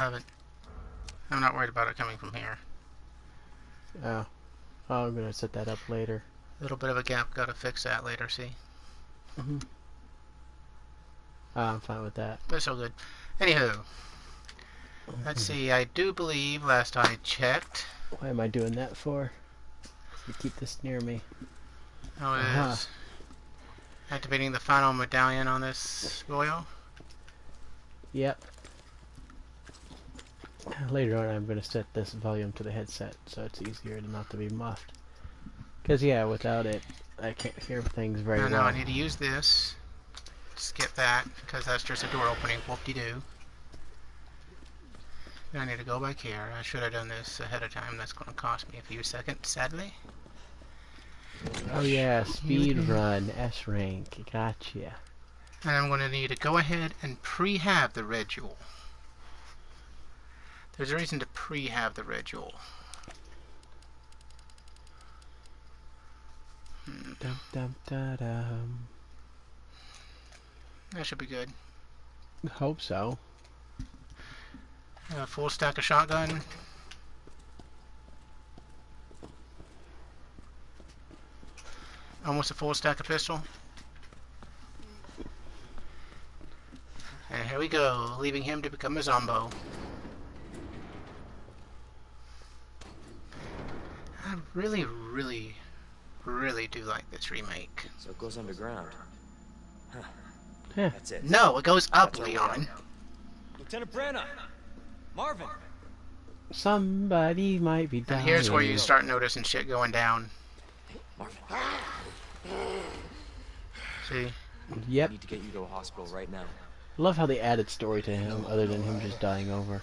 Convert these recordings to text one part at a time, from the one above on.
haven't. I'm not worried about it coming from here. Oh. Oh, I'm gonna set that up later. A little bit of a gap, gotta fix that later, see? Mm-hmm. I'm fine with that. That's so good. Anywho, let's see, I do believe, last I checked... Why am I doing that for? You keep this near me. Oh, it is. Activating the final medallion on this royal. Yep. Later on I'm going to set this volume to the headset so it's easier not to be muffed. Because yeah, without it I can't hear things very well. No, I need to use this. Skip that, because that's just a door opening. Whoop-de-doo. I need to go back here. I should have done this ahead of time. That's going to cost me a few seconds, sadly. Oh yeah, speed run, S rank, gotcha. And I'm going to need to go ahead and pre-have the red jewel. There's a reason to pre-have the red jewel. Dum dum da dum. That should be good. Hope so. Full stack of shotgun. Almost a full stack of pistol. And here we go, leaving him to become a zombo. I really, really, really do like this remake. So it goes underground. Huh. Yeah. That's it. No, it goes up, Leon. Lieutenant Brenna! Marvin! Somebody might be dying. And here's where you start noticing shit going down. Marvin. See? Yep. I need to get you to a hospital right now. I love how they added story to him other than him just dying over.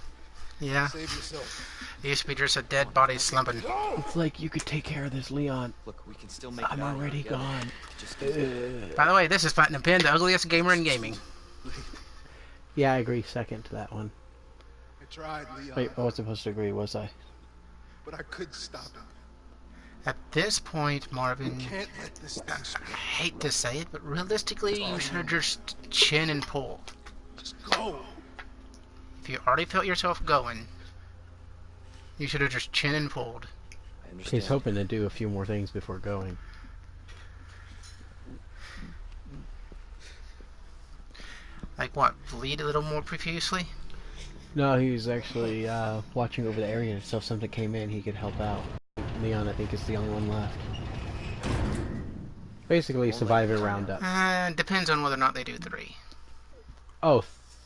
Yeah. Save yourself. It used to be just a dead body slumping. It's like, you could take care of this, Leon. Look, we can still make I'm it out already together. gone. Just By the way, this is Platinum Pin, the ugliest gamer in gaming. Yeah, I agree. Second to that one. I tried, Leon. Wait, I was supposed to agree, was I? But I couldn't stop it. At this point, Marvin, You can't let this thing I spread. hate to say it, but realistically, you should have just chin and pulled. Just go. If you already felt yourself going, you should have just chin and pulled. I understand. He's hoping to do a few more things before going. Like what, bleed a little more profusely? No, he's actually watching over the area, so if something came in, he could help out. Leon, I think, is the only one left. Basically, survive a roundup. Depends on whether or not they do 3. Oh,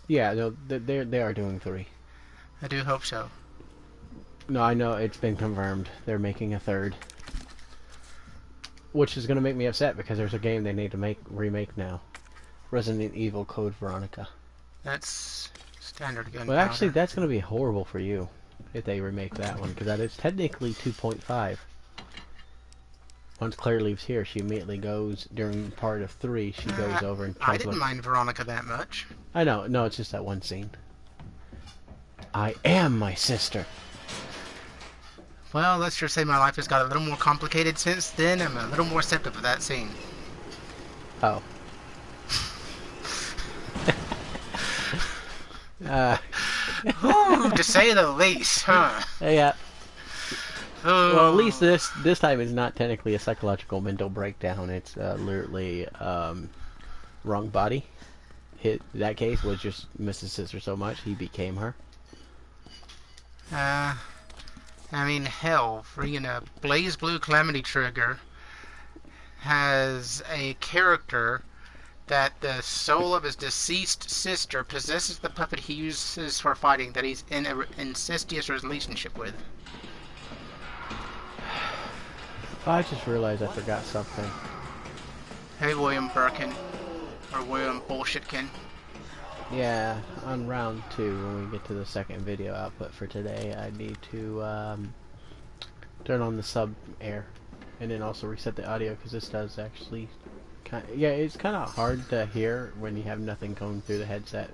yeah, no, they are doing 3. I do hope so. No, I know, it's been confirmed. They're making a 3rd. Which is going to make me upset, because there's a game they need to remake now. Resident Evil Code Veronica. That's standard gunpowder. But actually, that's going to be horrible for you, if they remake that one, because that is technically 2.5. Once Claire leaves here, she immediately goes, during part of 3, she goes over and I didn't mind Veronica that much. I know, no, it's just that one scene. I am my sister. Well, let's just say my life has got a little more complicated since then. I'm a little more receptive of that scene. Oh. To say the least, huh? Yeah. Oh. Well, at least this time it's not technically a psychological mental breakdown. It's literally wrong body. That case was just missed his sister so much he became her. I mean, hell, freaking a Blaze Blue Calamity Trigger has a character that the soul of his deceased sister possesses the puppet he uses for fighting that he's in an incestuous relationship with. I just realized I forgot something. Hey, William Birkin. Or William Bullshitkin. Yeah, on round 2, when we get to the second video output for today, I need to turn on the sub air, and then also reset the audio, because this does actually yeah, it's kind of hard to hear when you have nothing going through the headset.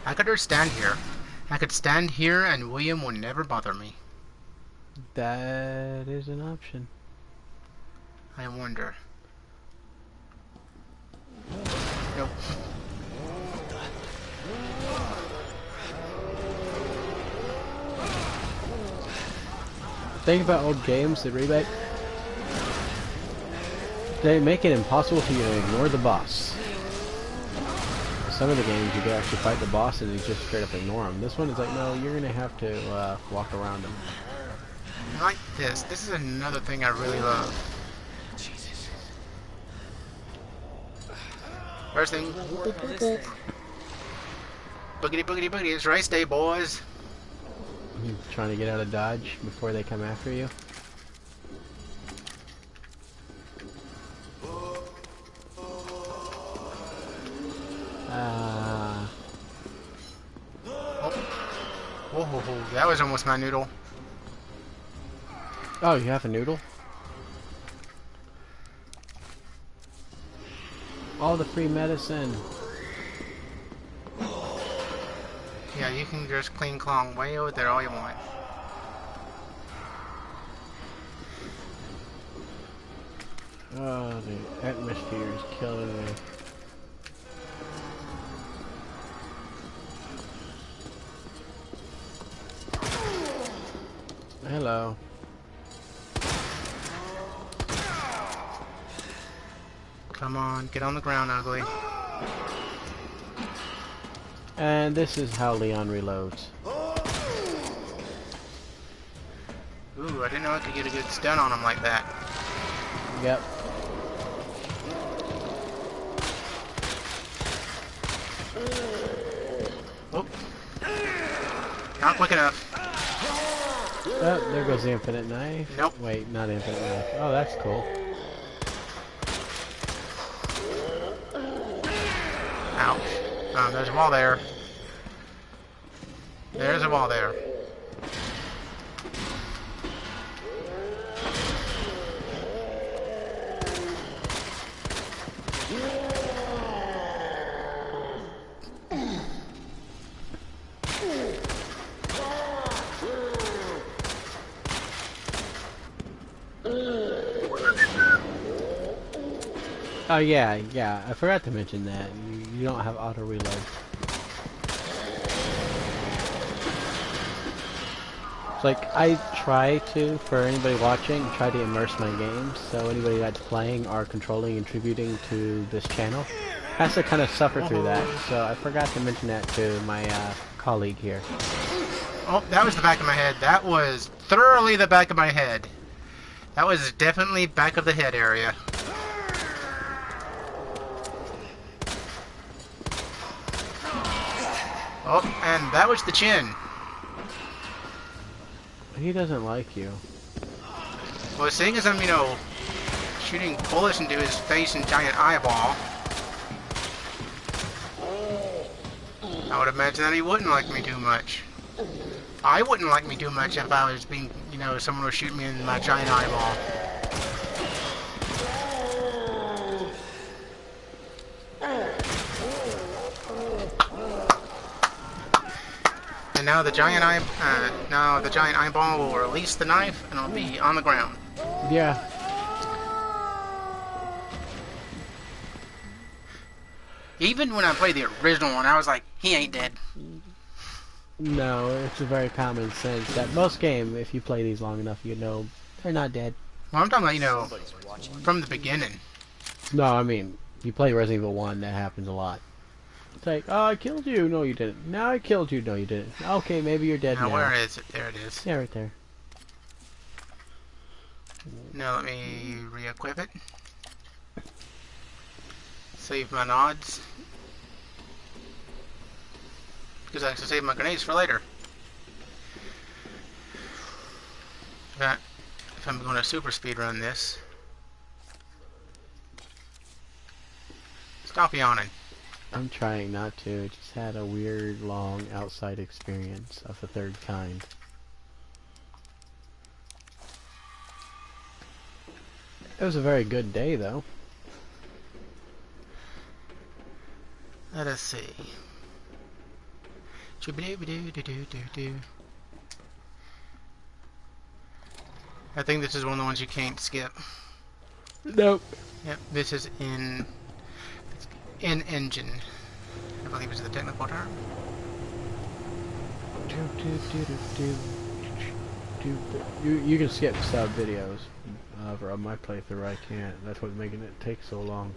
I could just stand here. I could stand here and William would never bother me. That is an option. I wonder. Nope. Think about old games, the remake. They make it impossible for you to ignore the boss. Some of the games you can actually fight the boss and you just straight up ignore him. This one is like, no, you're gonna have to walk around him. I like this. This is another thing I really love. Jesus. First thing, boogity boogity boogity, it's race day, boys. You trying to get out of Dodge before they come after you. Whoa, that was almost my noodle. Oh, you have a noodle? All the free medicine. Yeah, you can just clean clong way over there all you want. Oh, the atmosphere is killing me. Hello. Come on, get on the ground, ugly. And this is how Leon reloads. Ooh, I didn't know I could get a good stun on him like that. Yep. Oh. Not quick enough. Oh, there goes the infinite knife. Nope. Wait, not infinite knife. Oh, that's cool. Ouch. There's a wall there. There's a wall there. Oh yeah, I forgot to mention that. You don't have auto reload. It's like, I try to, for anybody watching, try to immerse my games, so anybody that's playing or controlling and contributing to this channel has to kind of suffer through that, so I forgot to mention that to my colleague here. Oh, that was the back of my head. That was thoroughly the back of my head. That was definitely back of the head area. Oh, and that was the chin. He doesn't like you. Well, seeing as I'm, shooting bullets into his face and giant eyeball, I would imagine that he wouldn't like me too much. I wouldn't like me too much if I was being, someone was shooting me in my giant eyeball. And now the giant eyeball will release the knife and it'll be on the ground. Yeah. Even when I played the original one, I was like, he ain't dead. No, it's a very common sense that most games, if you play these long enough, you know they're not dead. Well, I'm talking about, from the beginning. No, I mean, you play Resident Evil 1, that happens a lot. It's like, oh, I killed you. No, you didn't. Now I killed you. No, you didn't. Okay, maybe you're dead now. Where is it? There it is. Yeah, right there. Now let me re-equip it. Save my nods. Because I can save my grenades for later. If I'm going to super speed run this. Stop yawning. I'm trying not to. Just had a weird, long outside experience of the third kind. It was a very good day, though. Let us see. I think this is one of the ones you can't skip. Nope. Yep, this is in In-engine, I believe is the technical term. You can skip sub videos. However, on my playthrough I can't. That's what's making it take so long.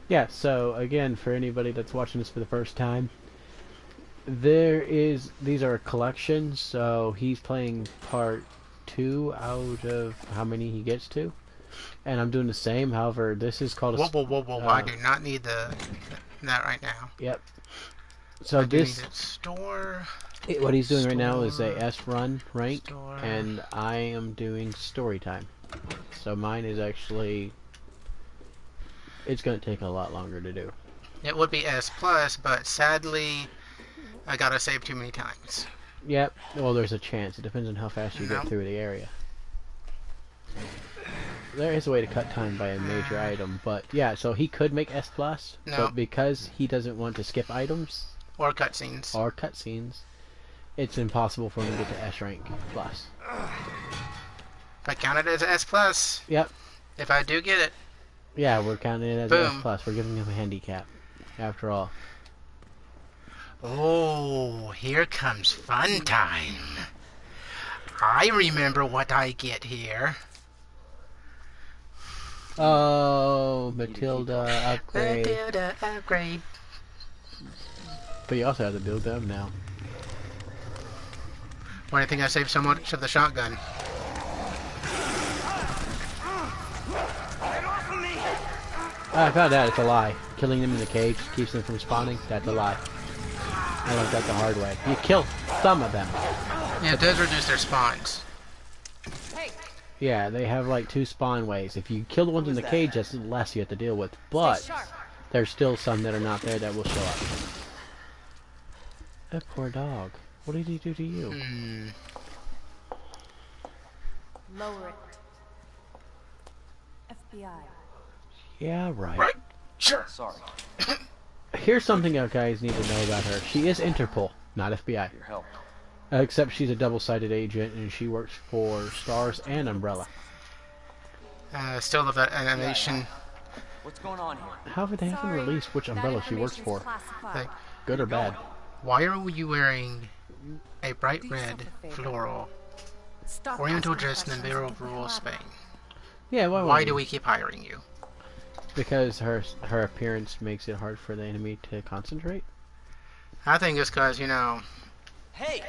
Yeah, so again, for anybody that's watching this for the first time, these are collections, so he's playing part 2 out of how many he gets to. And I'm doing the same, however, this is called a... Whoa, I do not need that right now. Yep. So I do this... need it. Store... what he's doing right now is a Store. S-run rank, Store. and I am doing story time. So mine is actually... It's going to take a lot longer to do. It would be S+, but sadly, I gotta save too many times. Yep. Well, there's a chance. It depends on how fast you No. get through the area. There is a way to cut time by a major item, but yeah, so he could make S+, No. but because he doesn't want to skip items Or cutscenes. or cutscenes, it's impossible for him to get to S rank plus. If I count it as S+, Yep. if I do get it, Yeah, we're counting it as Boom. S+. We're giving him a handicap, after all. oh, here comes fun time. I remember what I get here. Oh, Matilda upgrade. Matilda upgrade. But you also have to build them now. Why do you think I saved so much of the shotgun? I found out it's a lie. Killing them in the cage keeps them from spawning. That's a lie. I learned that the hard way. You kill some of them. Yeah, it does reduce their spawns. Yeah, they have like 2 spawn ways. If you kill the ones in the cage, that's less you have to deal with. But there's still some that are not there that will show up. That poor dog. What did he do to you? Lower it. FBI. Yeah, right. Right. Sure. Sorry. Here's something you guys need to know about her. She is Interpol, not FBI. Your help. Except she's a double-sided agent, and she works for Stars and Umbrella. Still love that animation. What's going on here? However, they haven't released which Umbrella she works for. Like, Good or bad. why are you wearing a bright red floral oriental dress in the middle of rural Spain? Yeah, Why do we keep hiring you? Because her appearance makes it hard for the enemy to concentrate. I think it's because, you know, Hey!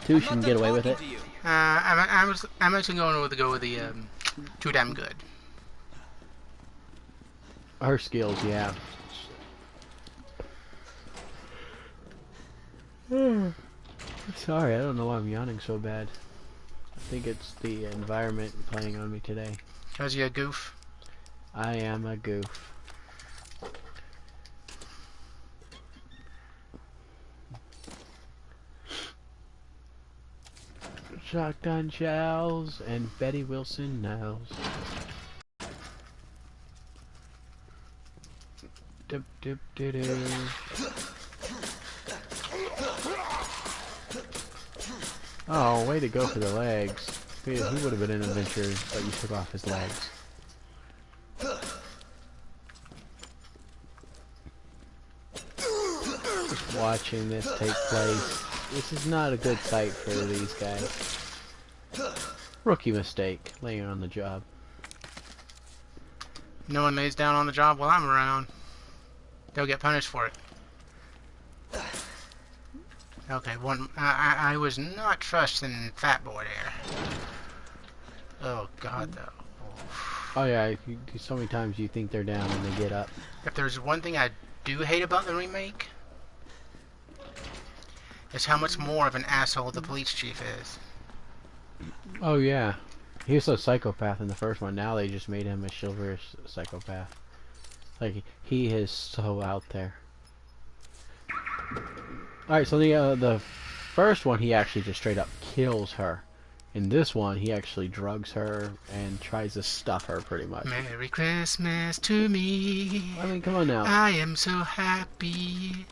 2, I'm she not can done get away with it. talking to you. I'm actually going to go with the too damn good. Her skills, yeah. Sorry, I don't know why I'm yawning so bad. I think it's the environment playing on me today. Cause you a goof. I am a goof. Shotgun shells and Betty Wilson nails. Dip, dip, dip, dip. Oh, way to go for the legs. He would have been an adventure, but you took off his legs. Just watching this take place. This is not a good sight for these guys. Rookie mistake, laying on the job. No one lays down on the job while I'm around. They'll get punished for it. Okay, I was not trusting Fat Boy there. Oh God, though. Oh yeah, so many times you think they're down and they get up. If there's one thing I do hate about the remake, it's how much more of an asshole the police chief is. Oh yeah, he was a psychopath in the first one. Now they just made him a chivalrous psychopath. Like he is so out there. All right, so the first one he actually just straight up kills her. In this one, he actually drugs her and tries to stuff her pretty much. Merry Christmas to me. I mean, come on now. I am so happy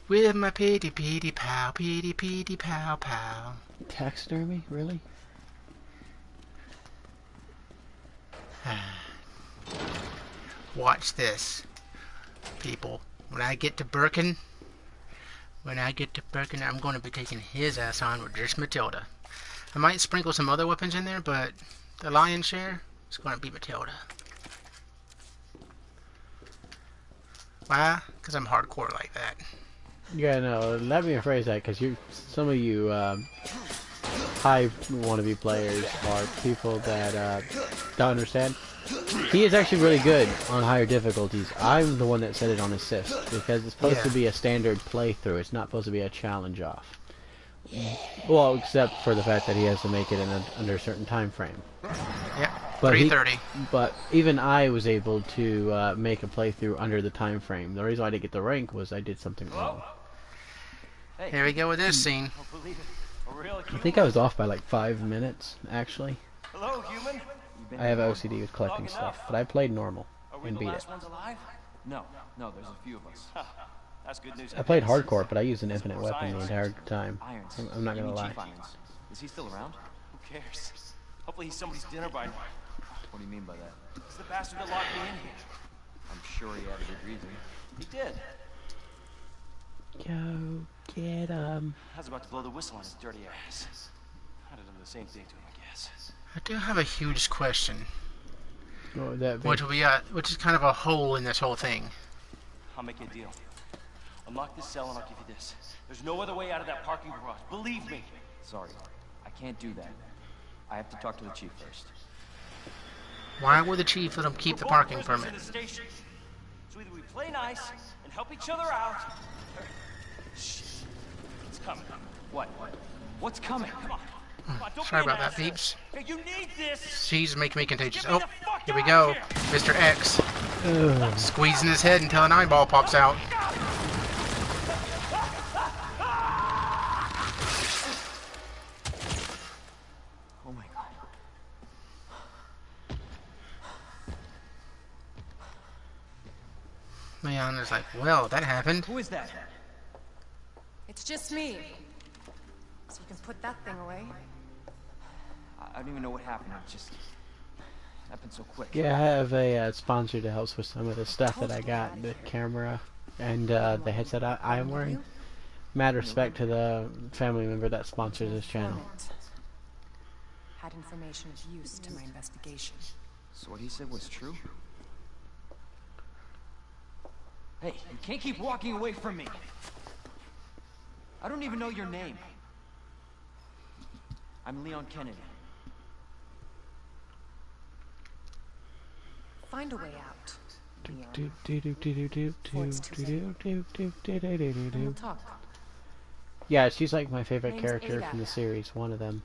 with my pitty pow, pitty pow pow. Taxidermy, really? Watch this, people. When I get to Birkin, I'm going to be taking his ass on with just Matilda. I might sprinkle some other weapons in there, but the lion's share is going to be Matilda. Why? Because I'm hardcore like that. Yeah, no, let me rephrase that, because some of you high wannabe players are people that don't understand. He is actually really good on higher difficulties. I'm the one that set it on assist, because it's supposed to be a standard playthrough. It's not supposed to be a challenge off. Well, except for the fact that he has to make it under a certain time frame. Yep, But 3:30. But even I was able to make a playthrough under the time frame. The reason why I didn't get the rank was I did something wrong. Hey, Here we go with this scene. don't believe it. A real I human? think I was off by like 5 minutes, actually. Hello, human. I have OCD with collecting stuff, but I played normal Are we and the beat it. last ones alive? No, there's a few of us. That's good news. I played hardcore, but I used an infinite Suppose weapon the irons. entire time. Irons. I'm not You gonna mean lie. Chief Irons. Is he still around? Who cares? Hopefully he's somebody's dinner by now. What do you mean by that? He's the bastard that locked me in here. I'm sure he had a good reason. He did. Go get him. I was about to blow the whistle on his dirty ass. I'd have done the same thing to him, I guess. I do have a huge question, What would that be? which is kind of a hole in this whole thing. I'll make you a deal. Unlock this cell and I'll give you this. There's no other way out of that parking garage. Believe me. Sorry, I can't do that. I have to talk to the chief first. Why would the chief let him keep the parking permit? In the station. So either we play nice and help each other out, or... Shit. It's coming. What? What's coming? Come on. Come on, don't Sorry be an about that, asshole. peeps. Hey, you need this. She's making me contagious. Get me Oh, the fuck here we out go. of here. Mr. X Ugh. squeezing his head until an eyeball pops out. Oh my god. Leon is like, well, that happened. Who is that? It's just me. So you can put that thing away. I don't even know what happened. It just happened so quick. Yeah, I have a sponsor to help with some of the stuff that I got, the camera and the headset I am wearing. Mad respect to the family member that sponsors this channel. Informant. Had information of use to my investigation. So what he said was true? Hey, you can't keep walking away from me. I don't even know your name. I'm Leon Kennedy. Find a way out. Leon. And we'll talk. Yeah, she's like my favorite Name's character Ada. from the series, one of them.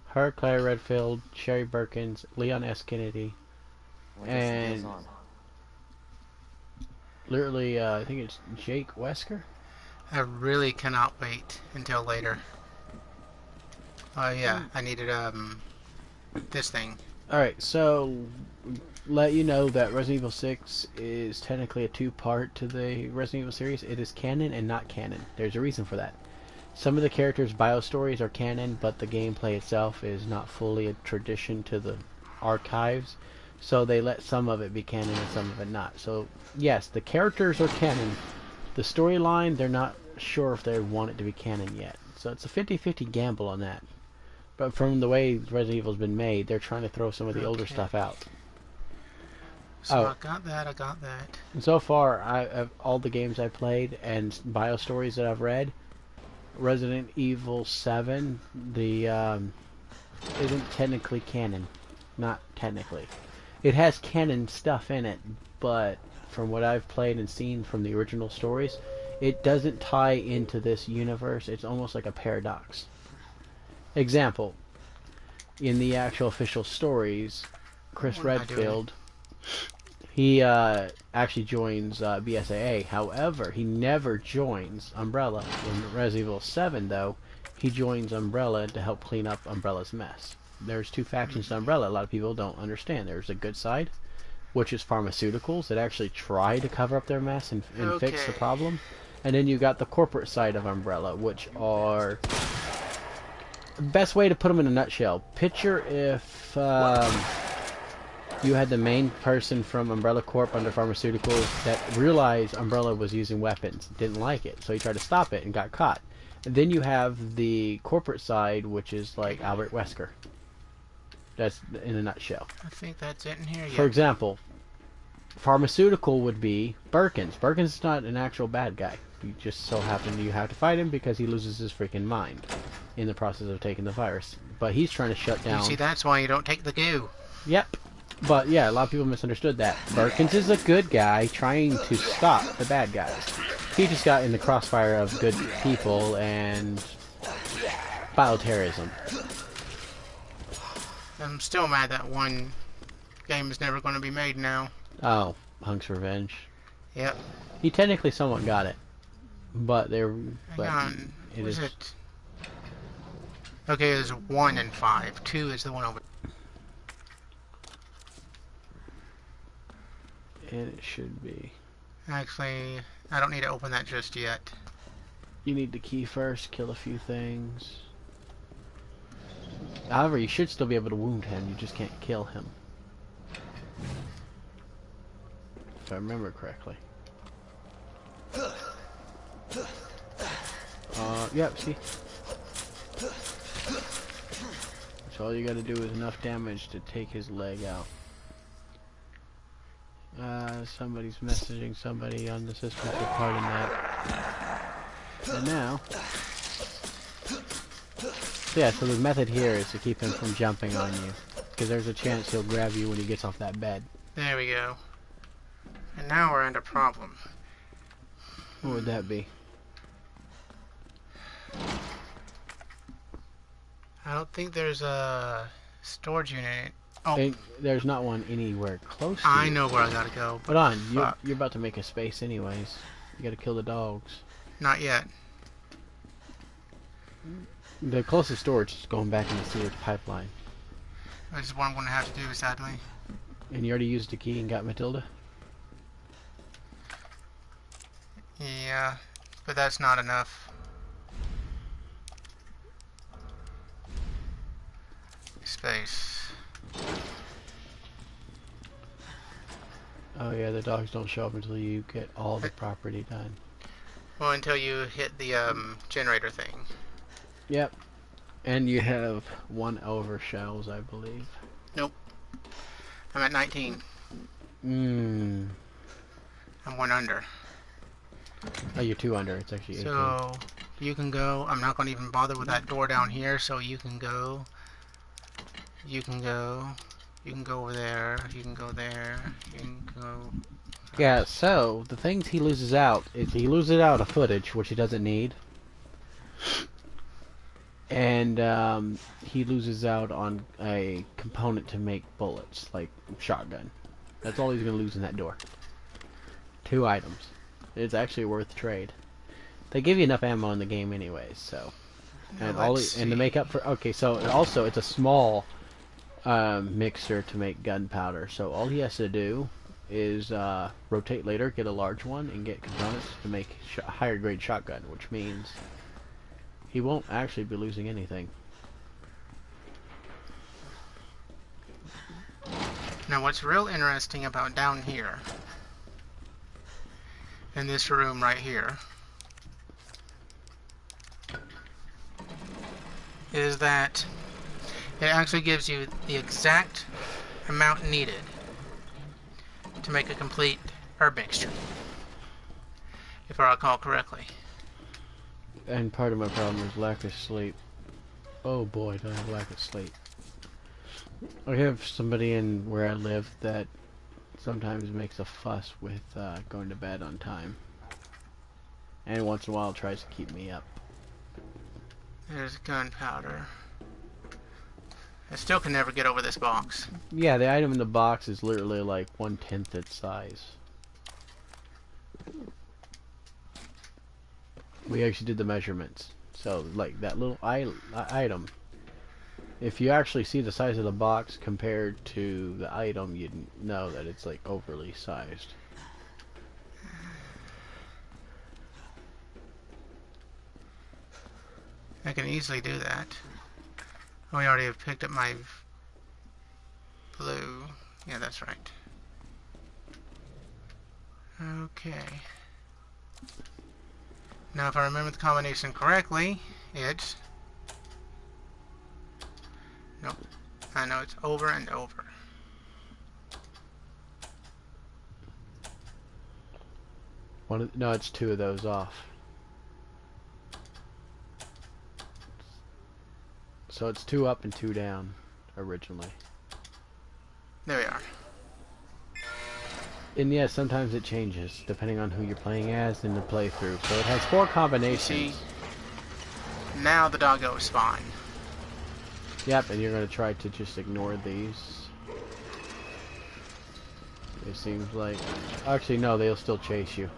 Her, Claire Redfield, Sherry Birkins, Leon S. Kennedy, Well, I guess the deal's and on. literally, I think it's Jake Wesker. I really cannot wait until later. Oh yeah, I needed this thing. Alright, so let you know that Resident Evil 6 is technically a two-part to the Resident Evil series. It is canon and not canon. There's a reason for that. Some of the characters' bio stories are canon, but the gameplay itself is not fully a tradition to the archives. So they let some of it be canon and some of it not. So yes, the characters are canon. The storyline, they're not sure if they want it to be canon yet. So it's a 50-50 gamble on that. But from the way Resident Evil's been made, they're trying to throw some of the older Okay. stuff out. So Oh. I got that. And so far, all the games I've played and bio stories that I've read, Resident Evil 7, isn't technically canon. Not technically. It has canon stuff in it, but from what I've played and seen from the original stories, it doesn't tie into this universe. It's almost like a paradox. Example, in the actual official stories, Chris What am I doing? Redfield, he actually joins BSAA. However, he never joins Umbrella. In Resident Evil 7, though, he joins Umbrella to help clean up Umbrella's mess. There's two factions to Umbrella. A lot of people don't understand. There's a good side, which is pharmaceuticals that actually try to cover up their mess and fix the Okay. problem. And then you got the corporate side of Umbrella, which are... Best way to put them in a nutshell. Picture if... you had the main person from Umbrella Corp under pharmaceuticals that realized Umbrella was using weapons, didn't like it, so he tried to stop it and got caught. And then you have the corporate side, which is like Albert Wesker. That's in a nutshell. I think that's it in here. For example, pharmaceutical would be Birkins. Birkins is not an actual bad guy. You just so happen you have to fight him because he loses his freaking mind in the process of taking the virus. But he's trying to shut down. You see, that's why you don't take the goo. Yep. But yeah, a lot of people misunderstood that. Birkins is a good guy trying to stop the bad guys. He just got in the crossfire of good people and bioterrorism. I'm still mad that one game is never going to be made now. Oh, Hunk's Revenge. Yep. He technically somewhat got it. But they're... Hang on. Was it? Okay, there's 1 and 5. 2 is the one over. And it should be. Actually, I don't need to open that just yet. You need the key first, kill a few things. However, you should still be able to wound him, you just can't kill him. If I remember correctly. Yep, see? So all you gotta do is enough damage to take his leg out. Somebody's messaging somebody on the system, so pardon that. And now... So yeah, so the method here is to keep him from jumping on you. Because there's a chance he'll grab you when he gets off that bed. There we go. And now we're under problem. What would that be? I don't think there's a storage unit. Oh, There's not one anywhere close to I you. know where I gotta go. Hold on, fuck. you're about to make a space anyways. You gotta kill the dogs. Not yet. The closest storage is going back in the sewage pipeline. This is what I'm gonna have to do, sadly. And you already used the key and got Matilda? Yeah, but that's not enough. Space. Oh yeah, the dogs don't show up until you get all the property done. Well, until you hit the generator thing. Yep. And you have 1 over shells, I believe. Nope. I'm at 19. I'm I'm 1 under. Oh, you're 2 under. It's actually 18. So, you can go. I'm not going to even bother with that door down here, so you can go. You can go. You can go over there. You can go there. You can go. Yeah, so, the things he loses out is he loses out a footage, which he doesn't need. And he loses out on a component to make bullets, like shotgun. That's all he's going to lose in that door. 2 items. It's actually worth trade. They give you enough ammo in the game anyways, so. And and to make up for... Okay, so also it's a small mixer to make gunpowder. So all he has to do is rotate later, get a large one, and get components to make a higher grade shotgun, which means he won't actually be losing anything. Now, what's real interesting about down here, in this room right here, is that it actually gives you the exact amount needed to make a complete herb mixture, if I recall correctly. And part of my problem is lack of sleep. Oh boy, do I have lack of sleep. I have somebody in where I live that sometimes makes a fuss with going to bed on time. And once in a while tries to keep me up. There's gunpowder. I still can never get over this box. Yeah, the item in the box is literally like 1/10 its size. We actually did the measurements. So, like, that little item, if you actually see the size of the box compared to the item, you'd know that it's, like, overly sized. I can easily do that. Oh, I already have picked up my blue. Yeah, Yeah, that's right. Okay. Now, if I remember the combination correctly, it's... Nope. I know it's over and over. No, it's 2 of those off. So it's 2 up and 2 down, originally. There we are. And yeah, sometimes it changes, depending on who you're playing as in the playthrough. So it has 4 combinations. See, now the doggo is fine. Yep, and you're going to try to just ignore these. It seems like... Actually, no, they'll still chase you.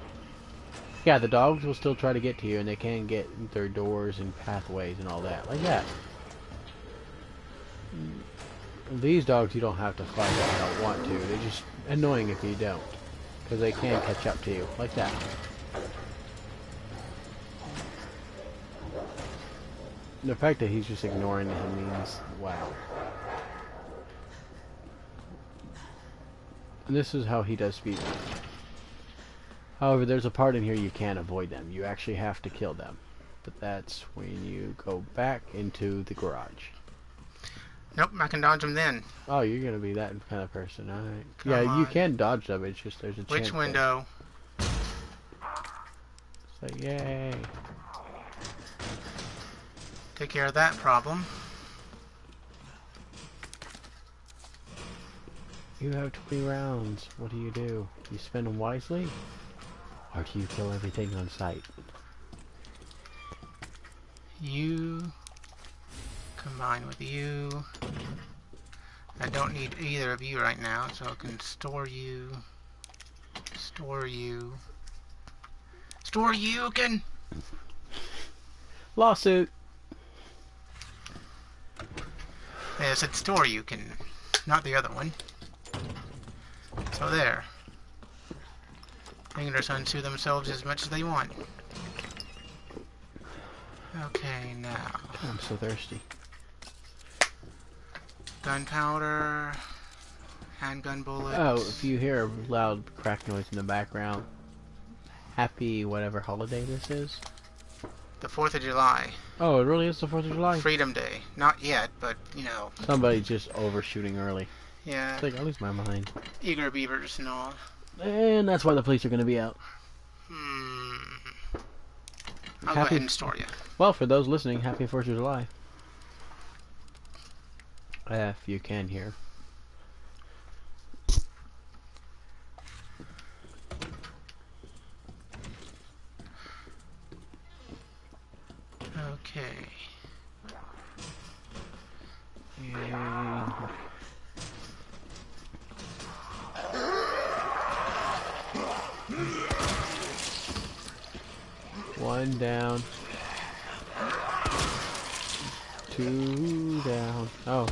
Yeah, the dogs will still try to get to you, and they can get through doors and pathways and all that. Like that. These dogs you don't have to fight if you don't want to. They're just annoying if you don't. Because they can catch up to you. Like that. The fact that he's just ignoring him means, wow. And this is how he does speed. However, there's a part in here you can't avoid them. You actually have to kill them. But that's when you go back into the garage. Nope, I can dodge them then. Oh, you're gonna be that kind of person, alright. Come Yeah, you on. can dodge them, it's just there's a chance. Which window? It's like, yay. Take care of that problem. You have 20 rounds. What do? You spend them wisely? Or do you kill everything on sight? You combine with you. I don't need either of you right now, so I can store you. Store you. Store you can. Lawsuit! Yeah, I said store you can, not the other one. So there. They can just unsue themselves as much as they want. Okay, now. I'm so thirsty. Gunpowder, handgun bullets. Oh, if you hear a loud crack noise in the background, happy whatever holiday this is. The 4th of July. Oh, it really is the 4th of July? Freedom Day. Not yet, but, you know. Somebody's just overshooting early. Yeah. It's like, I lose my mind. Eager beavers and all. And that's why the police are going to be out. I'll go ahead and store you. Well, for those listening, happy 4th of July. If you can hear. Okay. And... One down. 2 down. Oh,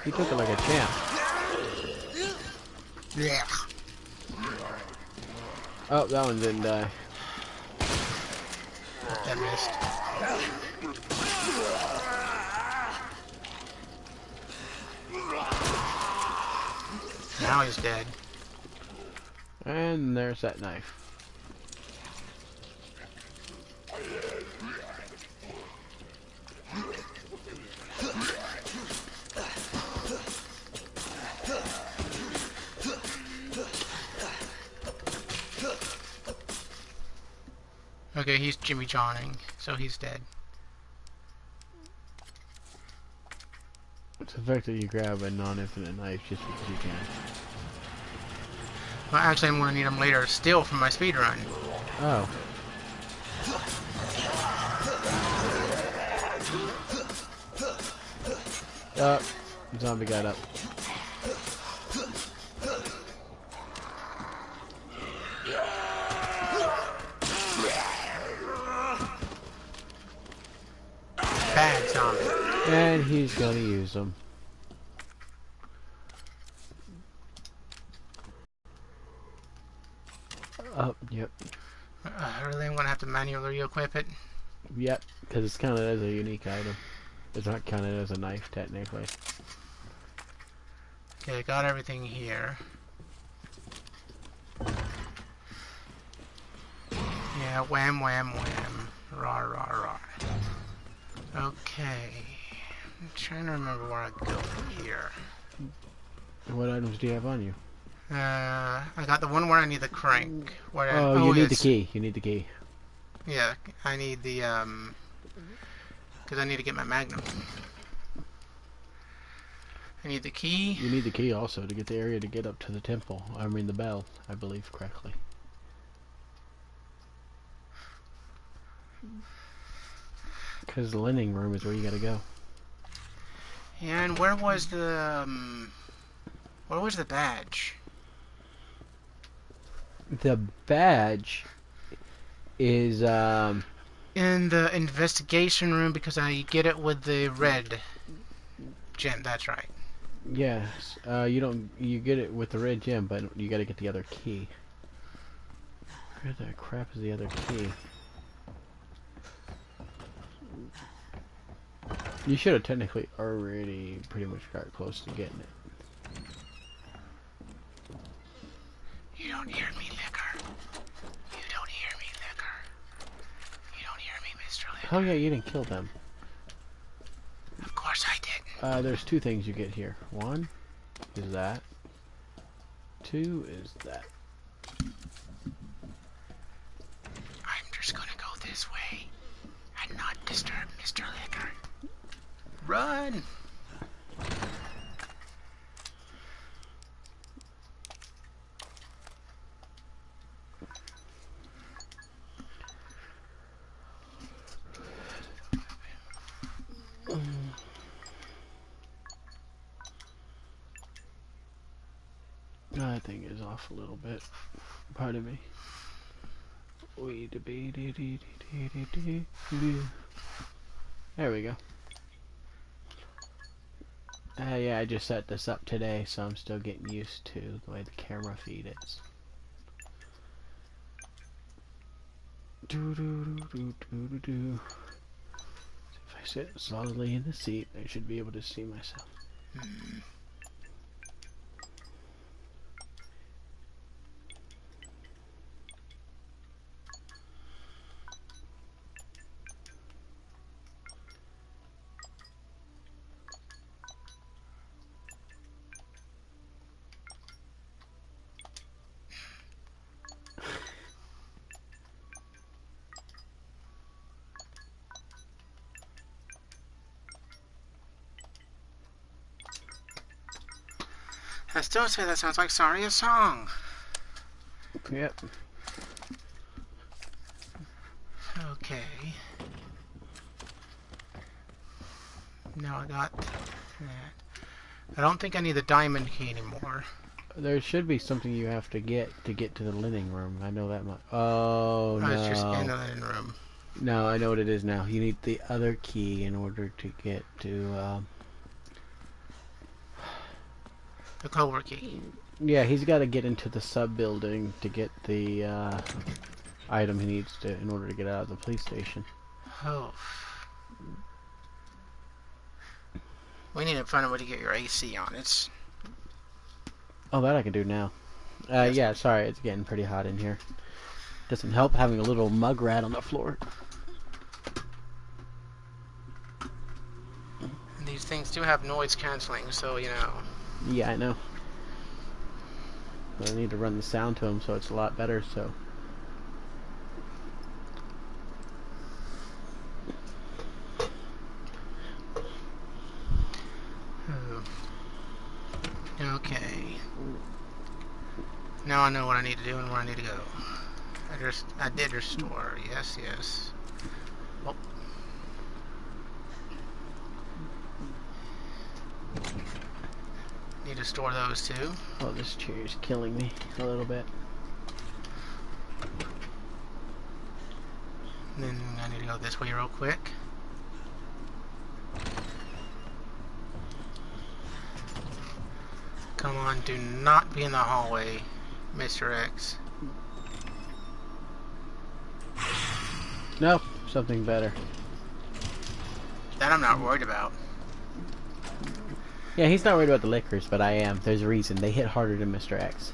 he took it like a champ. Yeah. Oh, that one didn't die. That missed. Now he's dead. And there's that knife. Okay, he's Jimmy Johning, so he's dead. It's the fact that you grab a non-infinite knife just because you can. Well, actually, I'm going to need them later still for my speed run. Oh. Zombie got up. Bad zombie. And he's gonna use them. Oh, yep. Really, I'm going to have to manually equip it. Yep, because it's counted as a unique item. It's not counted as a knife, technically. Okay, got everything here. Yeah, wham, wham, wham. Rah, rah, rah. Okay. I'm trying to remember where I go from here. What items do you have on you? I got the one where I need the crank. Where Oh, you need the key. You need the key. Yeah, I need the, because I need to get my magnum. I need the key. You need the key also to get the area to get up to the temple. I mean the bell, I believe correctly. Because the linen room is where you gotta go. And where was the badge? The badge is In the investigation room, because I get it with the red gem. That's right. yes. You get it with the red gem, but you gotta get the other key. Where the crap is the other key? You should have technically already pretty much got close to getting it. You don't hear me, Liquor. You don't hear me, Liquor. You don't hear me, Mr. Liquor. Oh yeah, you didn't kill them. Of course I did. There's two things you get here. One is that. Two is that. I'm just gonna go this way and not disturb Mr. Liquor. Run! That thing is off a little bit. Pardon me. There we go. Yeah, I just set this up today, so I'm still getting used to the way the camera feed is. If I sit solidly in the seat, I should be able to see myself. I still say that sounds like Saria's song. Yep. Okay. Now I got that. I don't think I need the diamond key anymore. There should be something you have to get to the linen room. I know that much. Oh, no. It's just in the linen room. No, I know what it is now. You need the other key in order to get to, The clover key. Yeah, he's got to get into the sub-building to get the, item he needs to in order to get out of the police station. Oh. We need to find a way to get your AC on. It's... Oh, that I can do now. Yeah, sorry, it's getting pretty hot in here. Doesn't help having a little mug rat on the floor. And these things do have noise canceling, so, you know. Yeah, I know. But I need to run the sound to them so it's a lot better, so... Okay. Now I know what I need to do and where I need to go. I did restore. Yes, yes. Oh. Need to store those too. Oh, this chair is killing me a little bit. And then I need to go this way real quick. Come on, do not be in the hallway, Mr. X. No, something better. That I'm not worried about. Yeah, he's not worried about the liquors, but I am. There's a reason. They hit harder than Mr. X.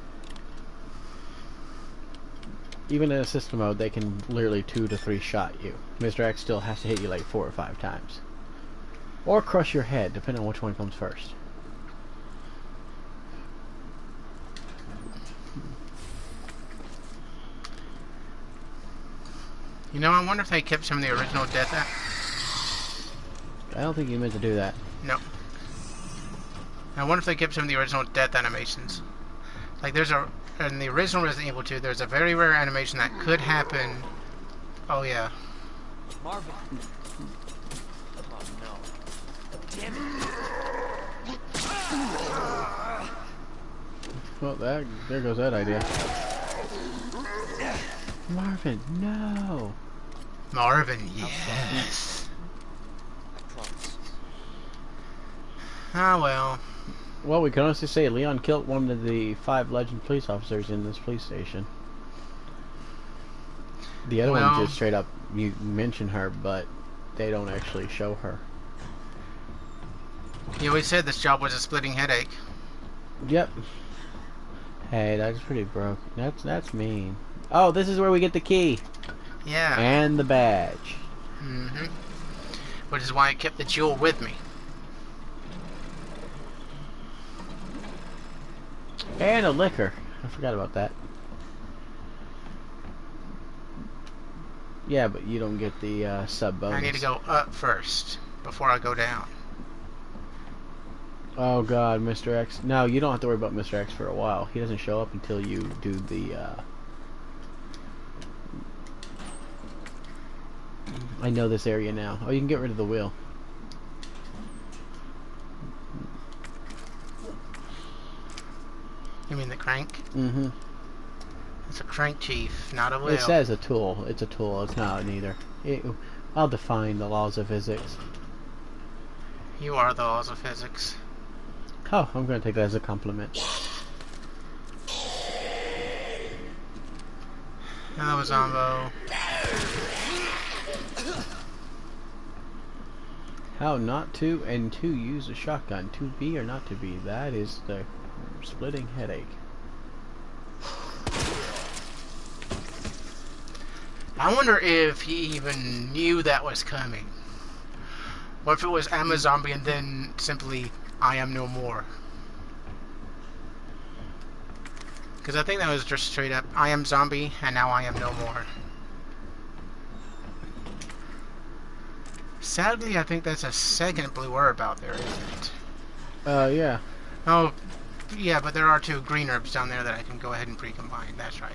Even in a system mode, they can literally 2 to 3 shot you. Mr. X still has to hit you like 4 or 5 times. Or crush your head, depending on which one comes first. You know, I wonder if they kept some of the original death. I don't think you meant to do that. No. I wonder if they kept some of the original death animations. Like, there's a... In the original Resident Evil 2, there's a very rare animation that could happen. Oh, yeah. Marvin. Oh no. Damn it. Well, there goes that idea. Marvin, no! Marvin, yes. I promise. Ah, well. Well, we can honestly say Leon killed one of the 5 legend police officers in this police station. The other one just straight up, you mention her, but they don't actually show her. You always said this job was a splitting headache. Yep. Hey, that's pretty broke. That's mean. Oh, this is where we get the key. Yeah. And the badge. Mm-hmm. Which is why I kept the jewel with me. And a liquor. I forgot about that. Yeah, but you don't get the sub bonus. I need to go up first before I go down. Oh god, Mr. X. No, you don't have to worry about Mr. X for a while. He doesn't show up until you do the I know this area now. Oh, you can get rid of the wheel. You mean the crank? Mm-hmm. It's a crank, Chief, not a wheel. It says a tool. It's a tool. It's not neither. I'll define the laws of physics. You are the laws of physics. Oh, I'm going to take that as a compliment. Hello, Zombo. How not to and to use a shotgun. To be or not to be. That is the splitting headache. I wonder if he even knew that was coming. Or if it was I'm a zombie and then simply I am no more. Because I think that was just straight up I am zombie and now I am no more. Sadly, I think that's a second blue herb out there, isn't it? Yeah. Oh, yeah, but there are 2 green herbs down there that I can go ahead and pre-combine. That's right.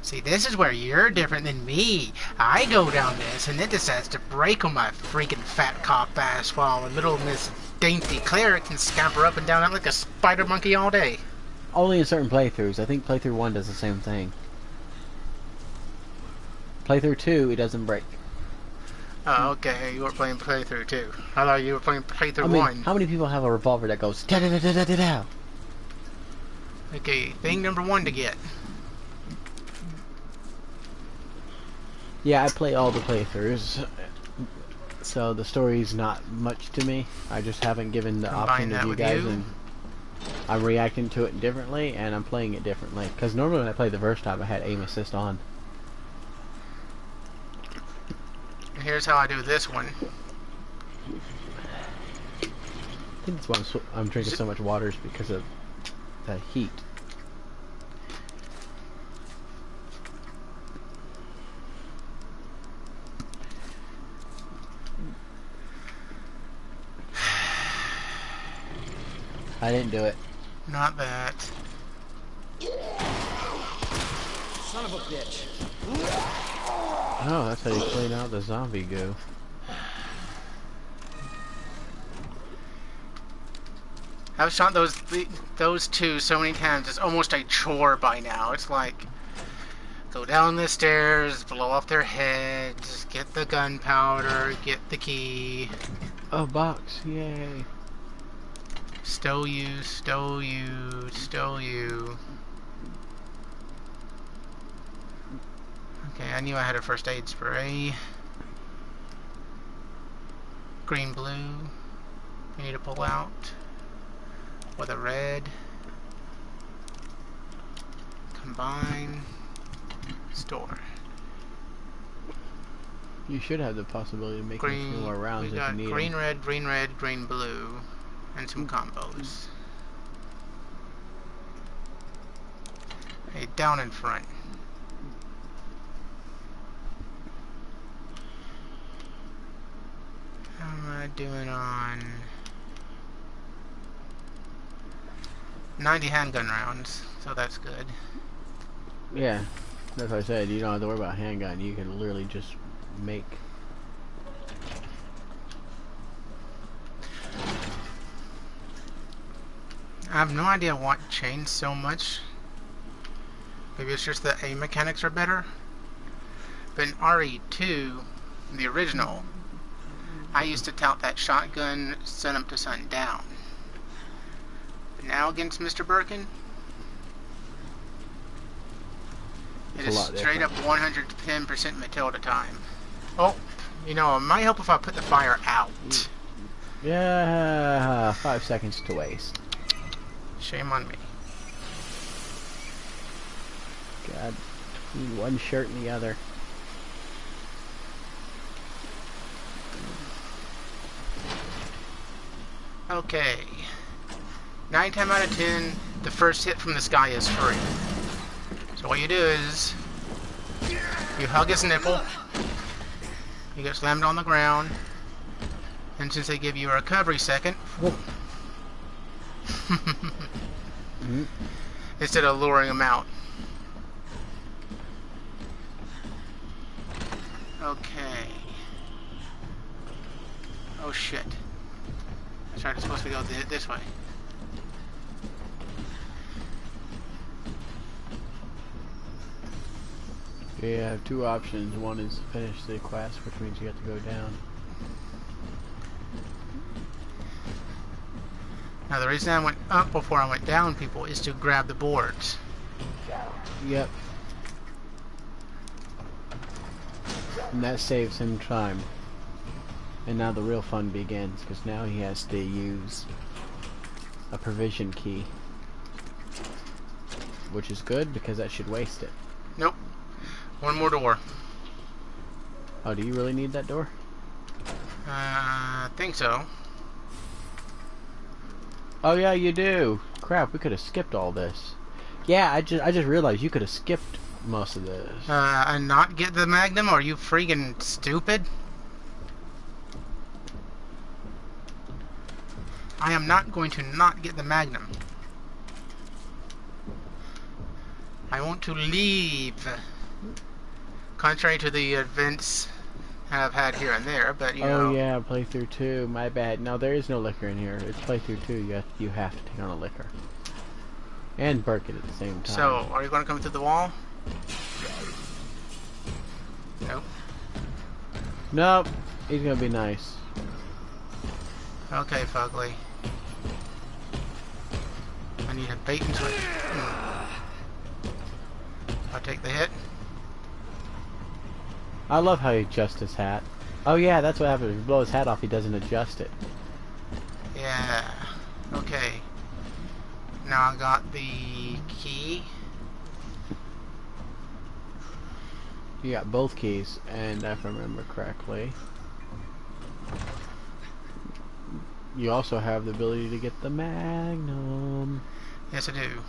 See, this is where you're different than me. I go down this, and it decides to break on my freaking fat cop ass while little Miss Dainty Cleric can scamper up and down it like a spider monkey all day. Only in certain playthroughs. I think playthrough 1 does the same thing. Playthrough 2, it doesn't break. Oh, okay. You were playing playthrough 2. I thought you were playing playthrough 1. How many people have a revolver that goes da da da da da da da? Okay, thing number 1 to get. Yeah, I play all the playthroughs, so the story's not much to me. I just haven't given the Combine option to that you with guys, you. and I'm reacting to it differently, and I'm playing it differently. Because normally when I played the first time, I had aim assist on. And here's how I do this one. I think that's why I'm drinking so much water is because of the heat. I didn't do it. Not that. Son of a bitch. Oh, that's how you clean out the zombie goo. I've shot those 2 so many times, it's almost a chore by now. It's like, go down the stairs, blow off their heads, get the gunpowder, get the key. Oh, box, yay. Stow you, stow you, stow you. Okay, I knew I had a first aid spray. Green, blue. We need to pull out. for the red. Combine. Store. You should have the possibility of making a few Green. more We rounds if got you need green, them. red, green, red, green, blue, and some combos. Hey, down in front. How am I doing on 90 handgun rounds? So that's good. Yeah, that's what I said. You don't have to worry about handgun. You can literally just make. I have no idea what changed so much. Maybe it's just the aim mechanics are better. But in RE2, the original, I used to tout that shotgun sun up to sundown. But now against Mr. Birkin, it is straight up 110% Matilda time. Oh, you know, it might help if I put the fire out. Yeah, 5 seconds to waste. Shame on me. God, between one shirt and the other. Okay. 9 times out of 10, the first hit from this guy is free. So what you do is, you hug his nipple, you get slammed on the ground, and since they give you a recovery second, instead of luring him out. Okay. Oh shit. Sorry, it's supposed to go this way. You have two options. One is to finish the quest, which means you have to go down. Now the reason I went up before I went down, people, is to grab the boards. Yep. And that saves him time. And now the real fun begins, because now he has to use a provision key. Which is good, because that should waste it. Nope. One more door. Oh, do you really need that door? I think so. Oh yeah, you do. Crap, we could have skipped all this. Yeah, I just realized you could have skipped most of this. And not get the Magnum? Are you freaking stupid? I am not going to not get the Magnum. I want to leave. Contrary to the events I've had here and there, but you know. Oh yeah, playthrough 2. My bad. No, there is no liquor in here. It's playthrough 2. You have to take on a liquor. And Birkin at the same time. So, are you going to come through the wall? Nope. Nope. He's gonna be nice. Okay, Fugly. I need a bait and switch. I'll take the hit. I love how he adjusts his hat. Oh yeah, that's what happens. If you blow his hat off, he doesn't adjust it. Yeah. Okay. Now I got the key. You got both keys, and if I remember correctly, you also have the ability to get the Magnum. Yes, I do.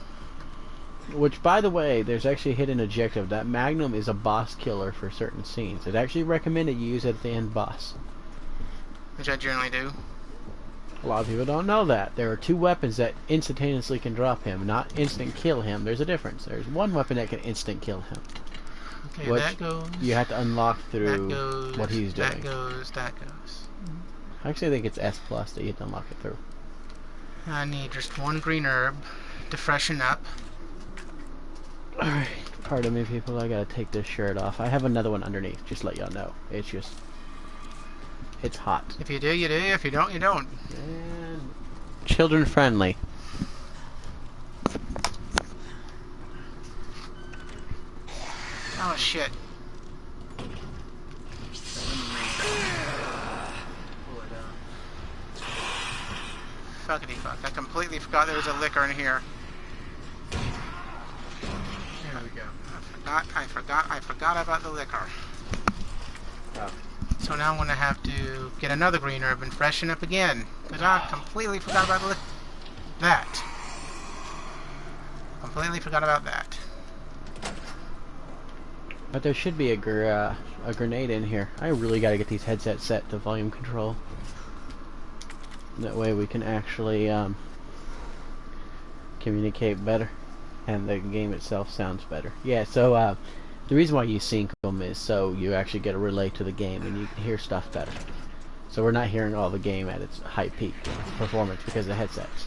Which, by the way, there's actually a hidden objective. That Magnum is a boss killer for certain scenes. It's actually recommended you use it at the end boss. Which I generally do. A lot of people don't know that. There are two weapons that instantaneously can drop him, not instant kill him. There's a difference. There's one weapon that can instant kill him. Okay, which that goes. You have to unlock through that goes, what he's doing. That goes, that goes. Actually, I think it's S+ that you have to unlock it through. I need just one green herb to freshen up. Alright, pardon me people, I gotta take this shirt off. I have another one underneath, just to let y'all know. It's just... it's hot. If you do, you do. If you don't, you don't. And... children friendly. Oh, shit. fuckity fuck. I completely forgot there was a liquor in here. There we go. I forgot about the liquor. Oh. So now I'm gonna have to get another green herb and freshen up again. Because I completely forgot about that. Completely forgot about that. But there should be a grenade in here. I really got to get these headsets set to volume control. That way we can actually communicate better, and the game itself sounds better. Yeah. So the reason why you sync them is so you actually get a relay to the game and you can hear stuff better. So we're not hearing all the game at its high peak performance because of the headsets.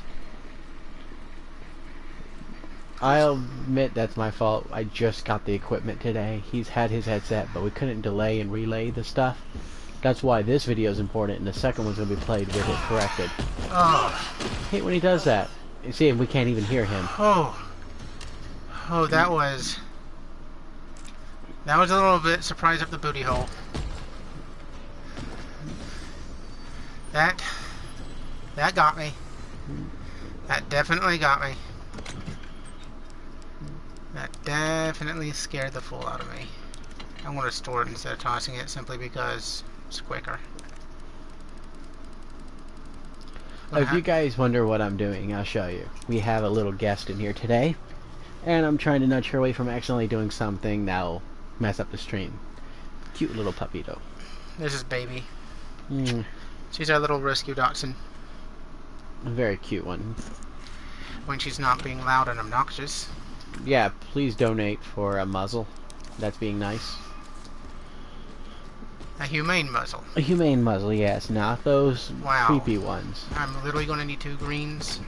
I'll admit that's my fault. I just got the equipment today. He's had his headset, but we couldn't delay and relay the stuff. That's why this video is important, and the second one's going to be played with it corrected. Oh. I hate when he does that. You see, we can't even hear him. Oh. Oh, that was a little bit surprise up the booty hole. That got me. That definitely got me. That definitely scared the fool out of me. I'm going to store it instead of tossing it simply because it's quicker. If you guys wonder what I'm doing, I'll show you. We have a little guest in here today, and I'm trying to nudge her away from accidentally doing something that'll mess up the stream. Cute little puppy, though. This is Baby. Mm. She's our little rescue dachshund. A very cute one. When she's not being loud and obnoxious. Yeah, please donate for a muzzle. That's being nice. A humane muzzle. A humane muzzle, yes. Not those Wow. creepy ones. I'm literally going to need 2 greens.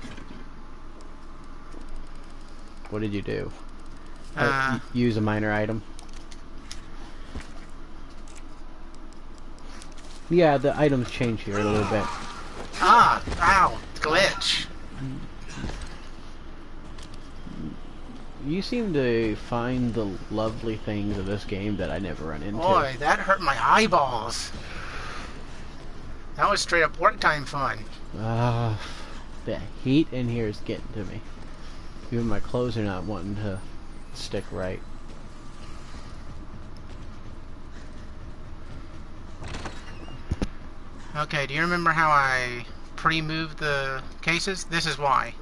What did you do? Use a minor item. Yeah, the items change here a little bit. Ah! Ow! Glitch! You seem to find the lovely things of this game that I never run into. Boy, that hurt my eyeballs. That was straight up work time fun. The heat in here is getting to me. Even my clothes are not wanting to stick right. Okay, do you remember how I pre-moved the cases? This is why.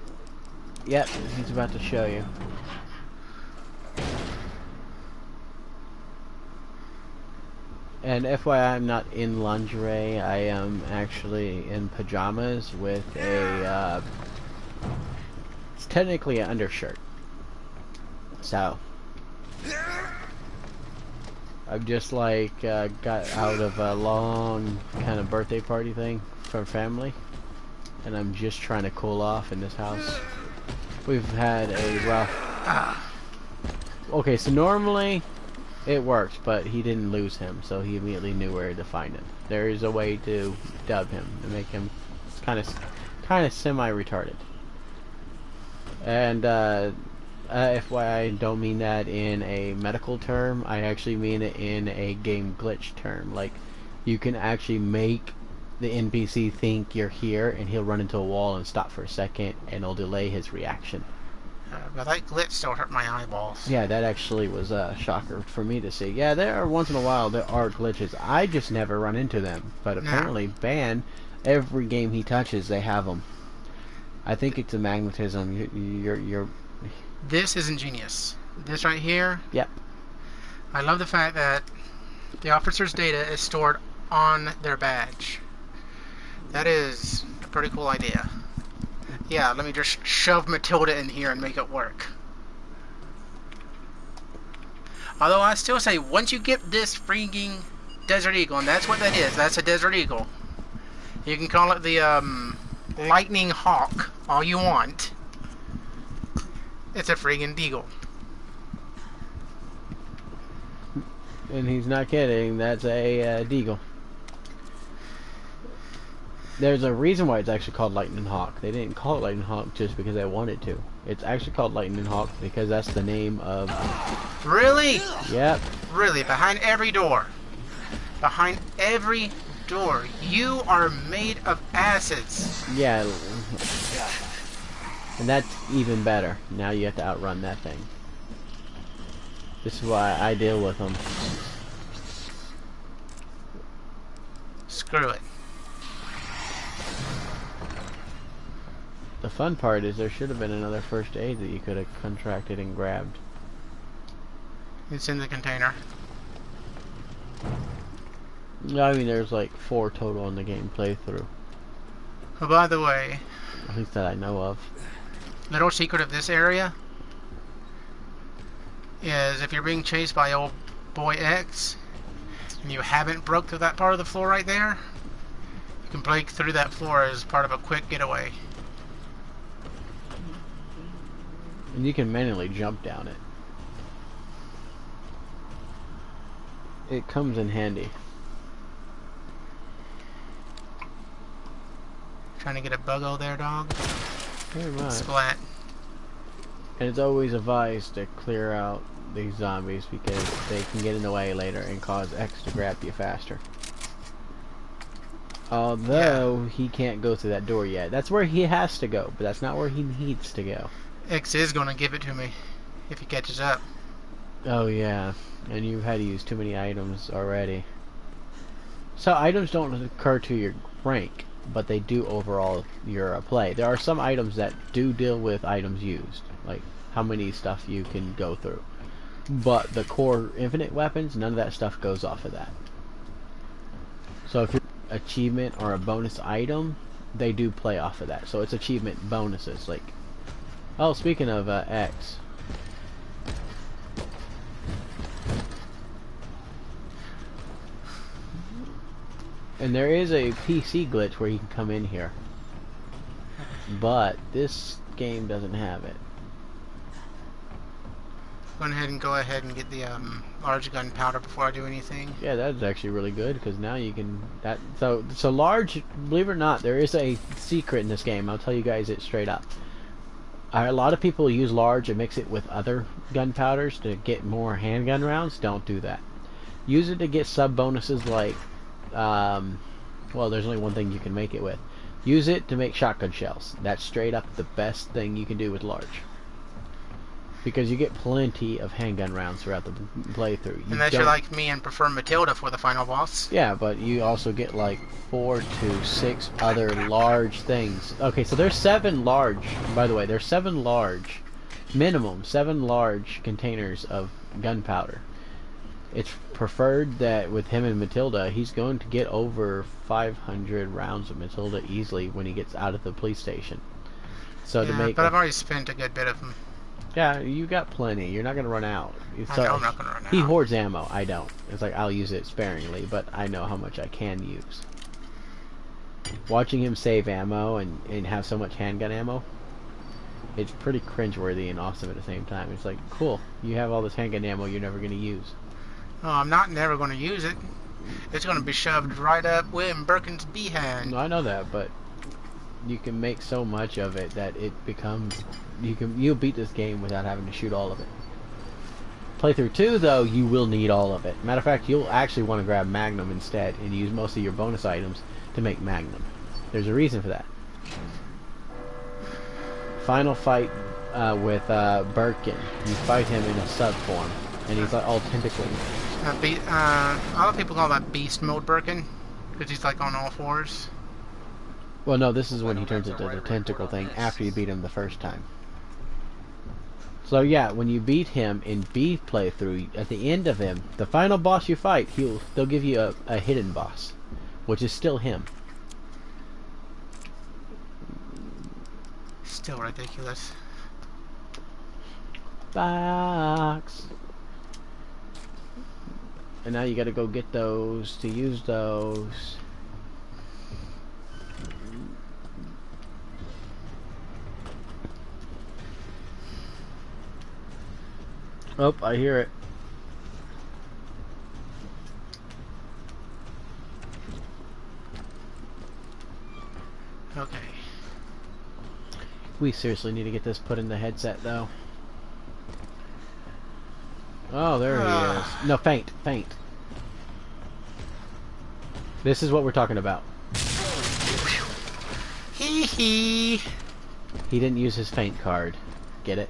Yep, he's about to show you. And FYI, I'm not in lingerie. I am actually in pajamas with a, it's technically an undershirt. So, I've just like got out of a long kind of birthday party thing for family, and I'm just trying to cool off in this house. We've had a rough... Okay, so normally it works, but he didn't lose him, so he immediately knew where to find him. There is a way to dub him and make him kind of semi-retarded. And FYI, I don't mean that in a medical term. I actually mean it in a game glitch term. Like, you can actually make the NPC think you're here, and he'll run into a wall and stop for a second, and it'll delay his reaction. But that glitch still hurt my eyeballs. Yeah, that actually was a shocker for me to see. Yeah, there are once in a while there are glitches. I just never run into them. But apparently, Ban, every game he touches, they have them. I think it's a magnetism. You're This is ingenious. This right here. Yep. I love the fact that the officer's data is stored on their badge. That is a pretty cool idea. Yeah, let me just shove Matilda in here and make it work. Although I still say, once you get this freaking Desert Eagle, and that's what that is, that's a Desert Eagle. You can call it the Lightning Hawk all you want. It's a freaking deagle. And he's not kidding, that's a deagle. There's a reason why it's actually called Lightning Hawk. They didn't call it Lightning Hawk just because they wanted to. It's actually called Lightning Hawk because that's the name of... Really? Yep. Really, behind every door. Behind every door. You are made of acids. Yeah. And that's even better. Now you have to outrun that thing. This is why I deal with them. Screw it. The fun part is there should have been another first aid that you could have contracted and grabbed. It's in the container. I mean, there's like 4 total in the game playthrough. Oh, by the way, At least that I know of. little secret of this area is if you're being chased by old boy X and you haven't broke through that part of the floor right there, you can break through that floor as part of a quick getaway. And you can manually jump down it. It comes in handy. Trying to get a buggo there, dog. Very much. Splat. And it's always advised to clear out these zombies because they can get in the way later and cause X to grab you faster. Although he can't go through that door yet. That's where he has to go, but that's not where he needs to go. X is going to give it to me if he catches up. Oh yeah, and you've had to use too many items already. So items don't occur to your rank, but they do overall your play. There are some items that do deal with items used, like how many stuff you can go through. But the core infinite weapons, none of that stuff goes off of that. So if you're an achievement or a bonus item, they do play off of that. So it's achievement bonuses, like. Oh, speaking of X. And there is a PC glitch where you can come in here. But this game doesn't have it. Go ahead and get the large gunpowder before I do anything. Yeah, that's actually really good because now you can so large. Believe it or not, there is a secret in this game. I'll tell you guys it straight up. A lot of people use large and mix it with other gunpowders to get more handgun rounds. Don't do that. Use it to get sub bonuses like, well, there's only one thing you can make it with. Use it to make shotgun shells. That's straight up the best thing you can do with large. Because you get plenty of handgun rounds throughout the playthrough. Unless you're like me and prefer Matilda for the final boss. Yeah, but you also get like 4 to 6 other large things. Okay, so there's 7 large, by the way, there's 7 large, minimum 7 large containers of gunpowder. It's preferred that with him and Matilda, he's going to get over 500 rounds of Matilda easily when he gets out of the police station. So yeah, to make but I've already spent a good bit of them. Yeah, you got plenty. You're not going to run out. I know I'm not going to run out. He hoards ammo. I don't. It's like, I'll use it sparingly, but I know how much I can use. Watching him save ammo and have so much handgun ammo, it's pretty cringeworthy and awesome at the same time. It's like, cool, you have all this handgun ammo you're never going to use. Oh, I'm not never going to use it. It's going to be shoved right up William Birkin's behind. No, I know that, but you can make so much of it that it becomes... You'll beat this game without having to shoot all of it. Playthrough 2, though, you will need all of it. Matter of fact, you'll actually want to grab Magnum instead and use most of your bonus items to make Magnum. There's a reason for that. Final fight with Birkin. You fight him in a sub form, and he's like all tentacles. A lot of people call that Beast Mode Birkin, because he's like on all fours. Well, no, this is when he turns into the tentacle thing after you beat him the first time. So yeah, when you beat him in B playthrough, at the end of him, the final boss you fight, they'll give you a hidden boss, which is still him. Still ridiculous. Box. And now you gotta go get those to use those. Oh, I hear it. Okay. We seriously need to get this put in the headset, though. Oh, there he is. No, faint. This is what we're talking about. Hee hee. He didn't use his feint card. Get it?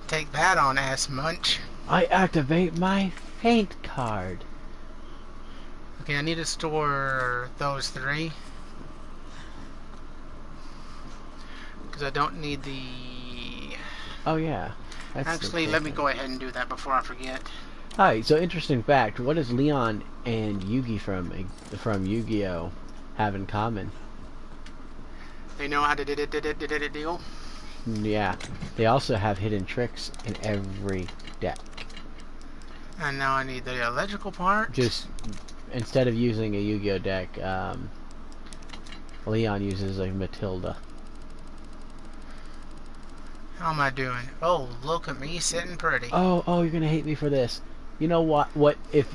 Take that on, ass munch. I activate my feint card. Okay, I need to store those 3. Because I don't need the... Oh yeah. That's Actually, let me go ahead and do that before I forget. Alright, so interesting fact. What does Leon and Yugi from Yu-Gi-Oh! Have in common? They know how to deal? Yeah. They also have hidden tricks in every deck. And now I need the electrical part. Just, instead of using a Yu-Gi-Oh! Deck, Leon uses a Matilda. How am I doing? Oh, look at me sitting pretty. Oh, you're gonna hate me for this. You know what? What if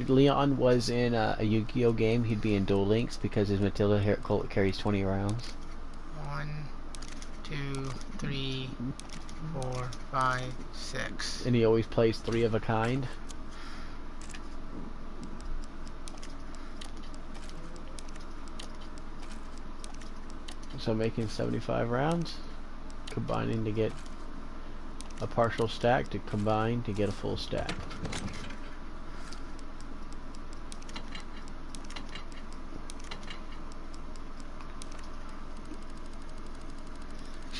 Leon was in a Yu-Gi-Oh! Game, he'd be in Duel Links because his Matilda carries 20 rounds. 1, 2, 3, 4, 5, 6. And he always plays 3 of a kind. So making 75 rounds, combining to get a partial stack to combine to get a full stack.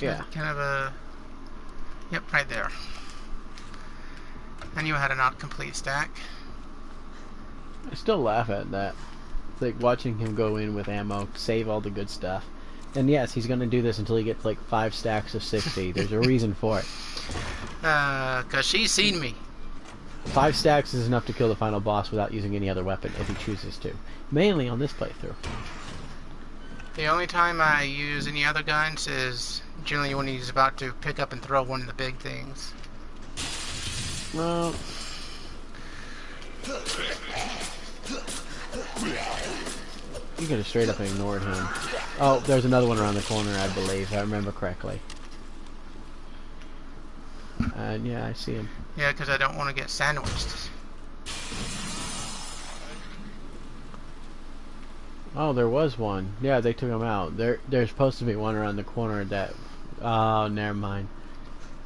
Yeah. Kind of a... Yep, right there. I knew I had a not complete stack. I still laugh at that. It's like watching him go in with ammo, save all the good stuff. And yes, he's gonna do this until he gets like 5 stacks of 60. There's a reason for it. 'Cause she's seen me. 5 stacks is enough to kill the final boss without using any other weapon if he chooses to. Mainly on this playthrough. The only time I use any other guns is generally when he's about to pick up and throw one of the big things. Well, you could have straight up ignored him. Oh, there's another one around the corner, I believe, if I remember correctly. And yeah, I see him. Yeah, because I don't want to get sandwiched. Oh, there was one. Yeah, they took him out. There's supposed to be one around the corner that... Oh, never mind.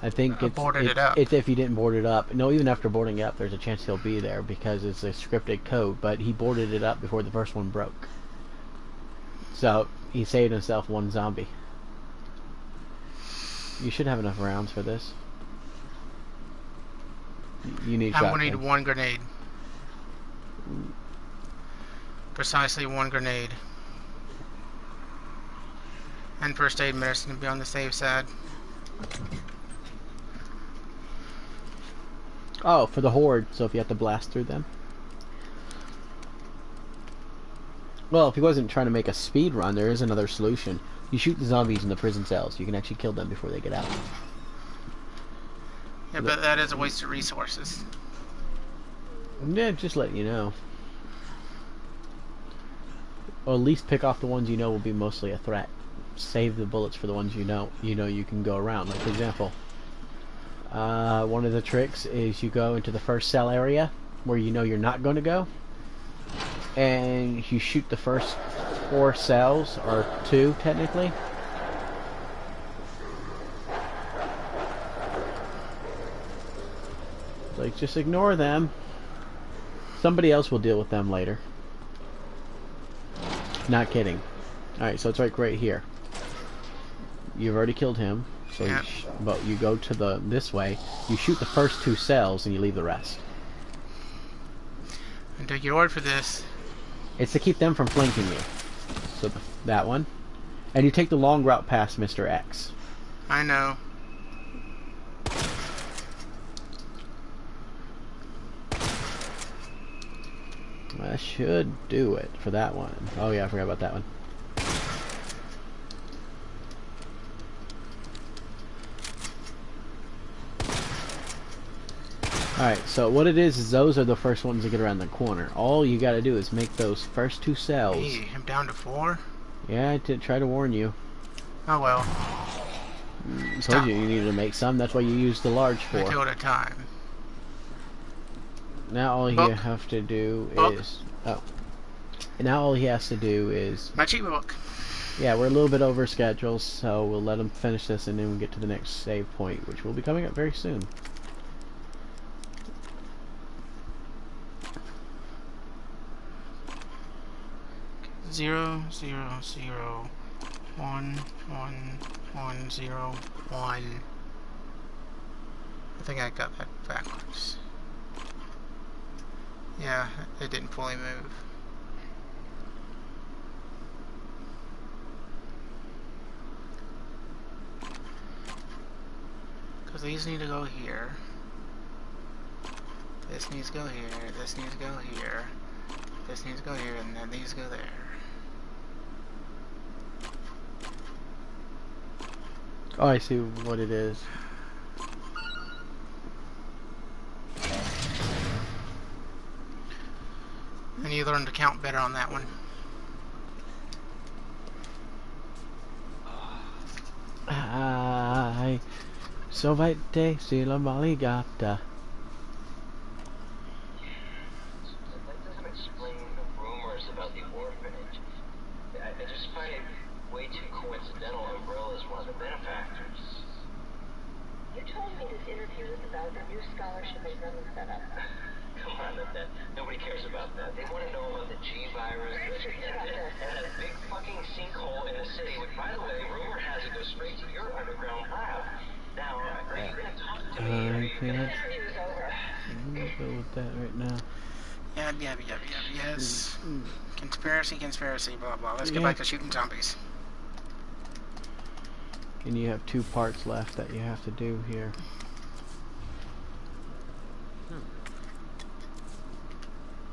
I think boarded it up. It's if he didn't board it up. No, even after boarding it up, there's a chance he'll be there because it's a scripted code, but he boarded it up before the first one broke. So, he saved himself 1 zombie. You should have enough rounds for this. You need I'm shotgun. going to need 1 grenade. Precisely 1 grenade. And first aid medicine to be on the safe side. Oh, for the horde, so if you have to blast through them. Well, if he wasn't trying to make a speed run, there is another solution. You shoot the zombies in the prison cells. You can actually kill them before they get out. Yeah, but that is a waste of resources. Yeah, just letting you know. Or at least pick off the ones you know will be mostly a threat. Save the bullets for the ones you know you can go around. Like, for example, one of the tricks is you go into the first cell area where you know you're not going to go, and you shoot the first 4 cells, or 2 technically. Like, just ignore them. Somebody else will deal with them later. Not kidding. Alright, so it's like right here. You've already killed him. So yeah. But you go to this way, you shoot the first 2 cells and you leave the rest. I take your word for this. It's to keep them from flanking you. So that one. And you take the long route past Mr. X. I know. That should do it for that one. Oh yeah, I forgot about that one. Alright, so what it is those are the first ones to get around the corner. All you gotta do is make those first 2 cells. Hey, I'm down to 4? Yeah, I did try to warn you. Oh well. I told you needed to make some, that's why you used the large 4. 2 at a time. Now all you have to do is... Oh. And now all he has to do is... My cheat book. Yeah, we're a little bit over schedule, so we'll let him finish this and then we'll get to the next save point, which will be coming up very soon. Zero, zero, zero, 1, 1, 1, 0, 1. I think I got that backwards. Yeah, it didn't fully move. Because these need to go here. This needs to go here. This needs to go here. This needs to go here, and then these go there. Oh, I see what it is. And you learn to count better on that one. Ay, so weit sila maligata. That doesn't explain the rumors about the orphanage. I just find it way too coincidental Umbrella's one of the benefactors. You told me this interview was about the new scholarship and running setup. Come on, nobody cares about that. They want to know about the G virus and that big fucking sinkhole in the city, which, by the way, rumor has it goes straight to your underground lab. Now, are you going to talk to me, or are you going to... I'm gonna go with that right now. Yes. Conspiracy, blah, blah. Let's get Yeah. back to shooting zombies. And you have 2 parts left that you have to do here.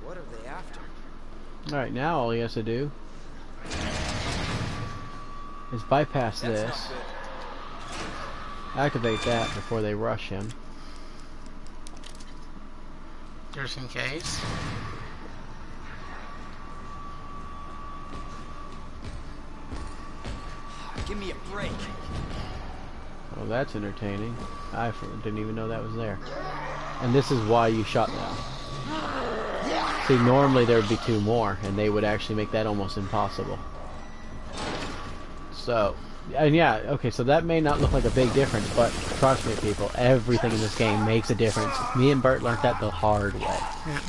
What are they after? Alright, now all he has to do is bypass That's this, not good. activate that before they rush him. Just in case. Give me a break. Oh, that's entertaining. I didn't even know that was there. And this is why you shot them. See, normally there would be 2 more, and they would actually make that almost impossible. So, and yeah, okay, so that may not look like a big difference, but trust me, people, everything in this game makes a difference. Me and Bert learned that the hard way. Yeah.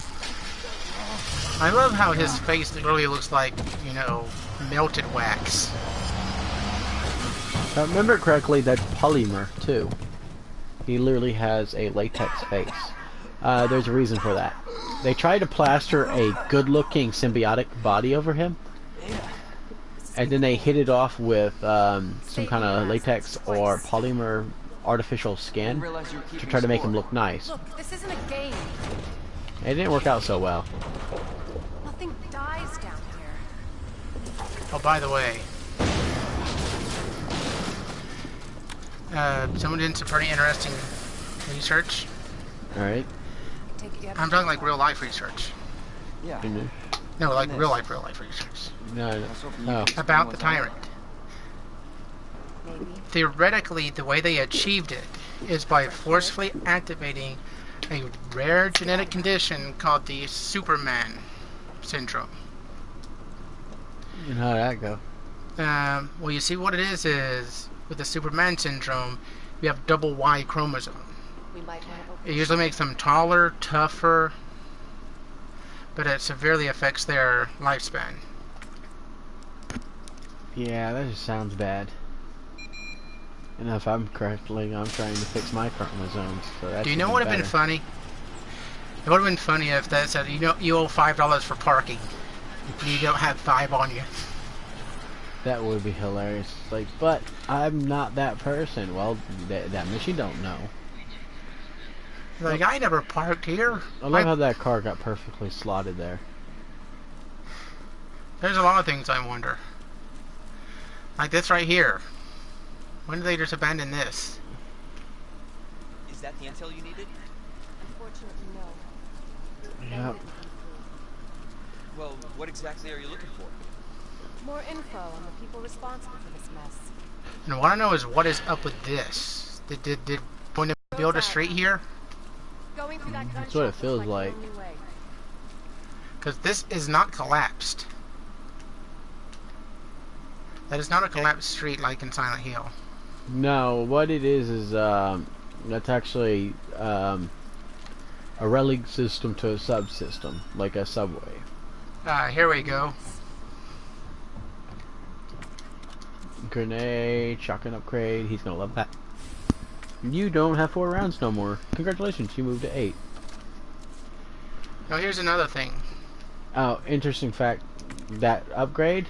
I love how his face really looks like, you know, melted wax. If I remember correctly, that's polymer, too. He literally has a latex face. There's a reason for that. They tried to plaster a good-looking symbiotic body over him, and then they hit it off with some kind of latex or polymer artificial skin to try to make him look nice. Look, this isn't a game. It didn't work out so well. Nothing dies down here. Oh, by the way, someone did some pretty interesting research. Alright. Take it you have I'm talking like real life research. Yeah. No, like real life research. No. Oh. About the tyrant. maybe. Theoretically, the way they achieved it is by forcefully activating a rare genetic condition called the Superman syndrome. And how'd that go? Well, you see what it is with the Superman syndrome, you have double Y chromosome. We might want to open It usually makes them taller, tougher, but it severely affects their lifespan. Yeah, that just sounds bad. And if I'm correctly, I'm trying to fix my chromosomes. So that's Do you know even what would have been better. funny? It would have been funny if that said, you know, you owe $5 for parking. You don't have 5 on you. That would be hilarious. Like, but I'm not that person. Well, that machine don't know. Like, I never parked here. I love how that car got perfectly slotted there. There's a lot of things I wonder. Like this right here. When did they just abandon this? Is that the intel you needed? Unfortunately, no. Yep. Well, what exactly are you looking for? More info on the people responsible for this mess. And what I want to know is what is up with this. Did Point build a street here? Going through that gun That's what it shop feels looks like. the only way. Because this is not collapsed. That is not a collapsed street like in Silent Hill. No, what it is that's actually a railing system to a subsystem, like a subway. Here we go. Grenade, shotgun upgrade. He's gonna love that. You don't have 4 rounds no more. Congratulations, you moved to 8. Now here's another thing. Oh, interesting fact. That upgrade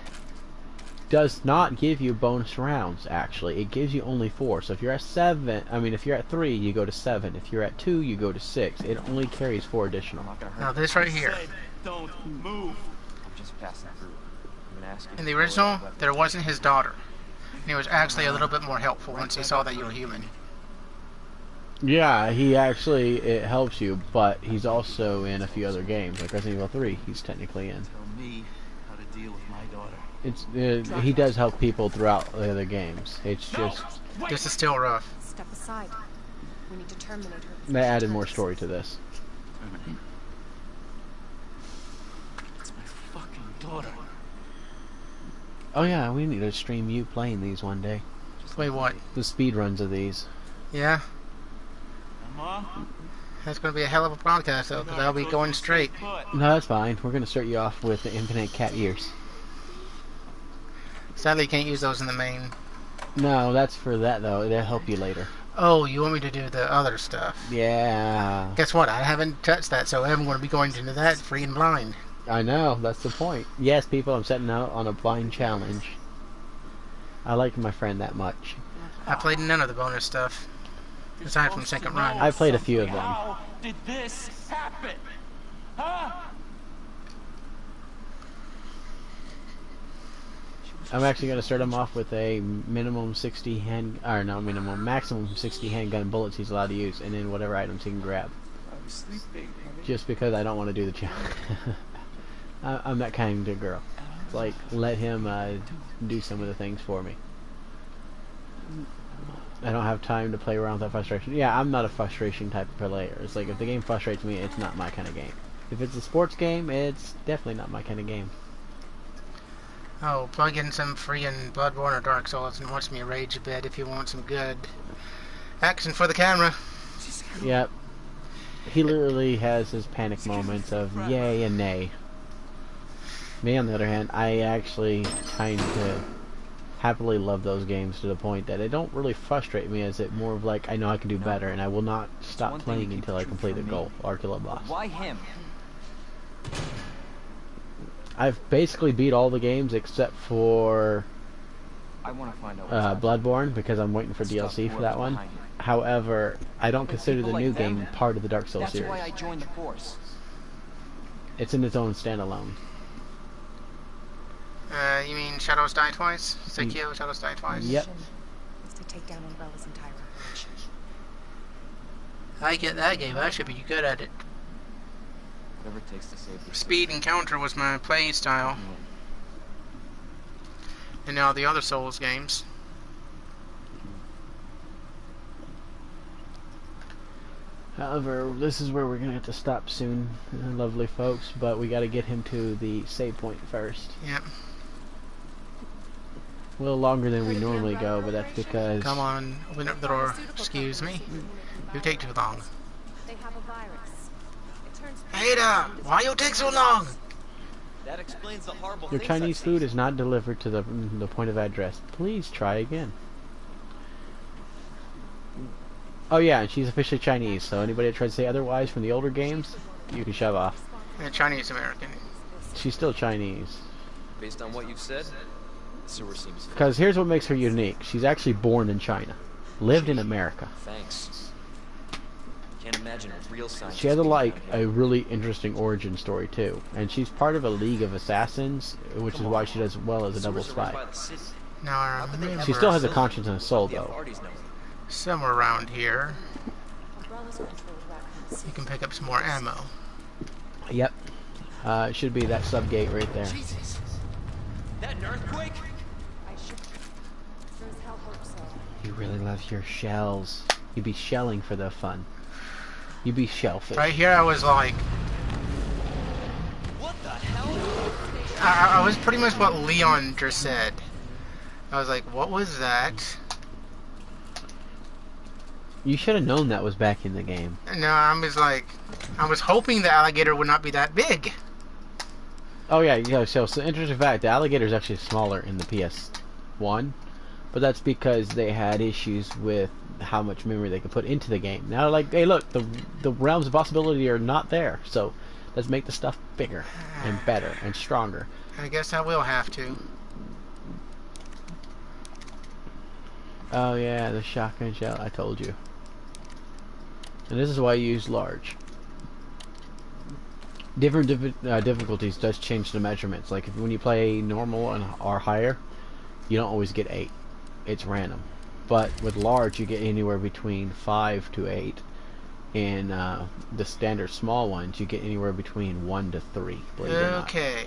does not give you bonus rounds, actually. It gives you only 4. So if you're at 7, if you're at 3, you go to 7. If you're at 2, you go to 6. It only carries 4 additional. Now this right here. Don't move. I'm just passing through. I'm gonna ask you In the original, there wasn't his daughter. And he was actually a little bit more helpful once he saw that you were human. Yeah, it helps you, but he's also in a few other games, like Resident Evil 3. He's technically in. Tell me how to deal with my daughter. He does help people throughout the other games. It's just This is still rough. Step aside. We need to terminate her. they added more story to this. It's my fucking daughter. Oh yeah, we need to stream you playing these one day. Wait, what? The speed runs of these. Yeah? Mom? That's going to be a hell of a broadcast, though, because I'll be going straight. No, that's fine. We're gonna start you off with the infinite cat ears. Sadly, you can't use those in the main. No, that's for that though. They'll help you later. Oh, you want me to do the other stuff? Yeah. Guess what? I haven't touched that, so I'm going to be going into that free and blind. I know, that's the point. Yes, people, I'm setting out on a blind challenge. I like my friend that much. I played none of the bonus stuff, aside from second run. I played a few of them. How did this happen? Huh? I'm actually going to start him off with a maximum 60 handgun bullets he's allowed to use, and then whatever items he can grab. I'm sleeping. Just because I don't want to do the challenge. I'm that kind of girl. Like, let him do some of the things for me. I don't have time to play around with that frustration. Yeah, I'm not a frustration type of player. It's like, if the game frustrates me, it's not my kind of game. If it's a sports game, it's definitely not my kind of game. Oh, plug in some freaking Bloodborne or Dark Souls and watch me rage a bit if you want some good action for the camera. Yep. He literally has his panic moments of yay and nay. Me, on the other hand, I actually kind of happily love those games to the point that they don't really frustrate me, as it more of like, I know I can do better, and I will not stop playing until I complete a goal or kill a boss. Why him? I've basically beat all the games except for I want to find out. Bloodborne, because I'm waiting for DLC for that one. However, I don't consider the new game part of the Dark Souls series. That's why I joined the force. It's in its own standalone. You mean Shadows Die Twice? Sekiro, Shadows Die Twice? Yep. Is to take down Umbrella's entire operation. I get that game. I should be good at it. Whatever it takes to save this. Speed and counter was my play style. And now the other Souls games. However, this is where we're going to have to stop soon, lovely folks, but we got to get him to the save point first. Yep. A little longer than we normally go, but that's because... Come on, open up the door. Excuse me. You take too long. They have a virus. It turns Ada, why you take so long? That explains the horrible Your things I've Chinese seen. food is not delivered to the point of address. Please try again. Oh yeah, and she's officially Chinese, so anybody that tries to say otherwise from the older games, you can shove off. Chinese American. She's still Chinese. Based on what you've said, the sewer seems full. Because here's what makes her unique. She's actually born in China. Lived in America. Thanks. Can't imagine a real scientist. She has being like out a here. really interesting origin story too. And she's part of a league of assassins, which is why she does well as a double Sewers are run spy. by the city. Now I remember She still has a conscience and a soul The though. authorities know. somewhere around here Umbrella's controlled weapons. you can pick up some more ammo. Yep. It should be that sub gate right there. Jesus. That an earthquake? I should. Sure as hell hope so. You really love your shells. You'd be shelling for the fun. You'd be shellfish. Right here I was like, What the hell? I was pretty much what Leon just said. I was like, what was that? You should have known that was back in the game. No, I was hoping the alligator would not be that big. Oh yeah, so interesting fact, the alligator is actually smaller in the PS1, but that's because they had issues with how much memory they could put into the game. Now, like, hey, look, the realms of possibility are not there, so let's make the stuff bigger and better and stronger. I guess I will have to. Oh yeah, the shotgun shell, I told you. And this is why you use large. Different difficulties does change the measurements. Like when you play normal and or higher, you don't always get 8. It's random. But with large, you get anywhere between 5 to 8. And the standard small ones, you get anywhere between 1 to 3. Okay.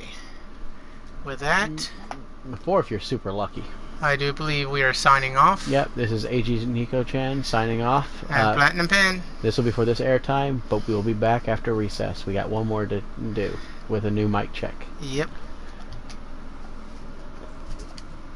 With that, 4 if you're super lucky. I do believe we are signing off. Yep, this is A.G.Nekochan signing off. And Platinum Pen. This will be for this airtime, but we will be back after recess. We got one more to do with a new mic check. Yep.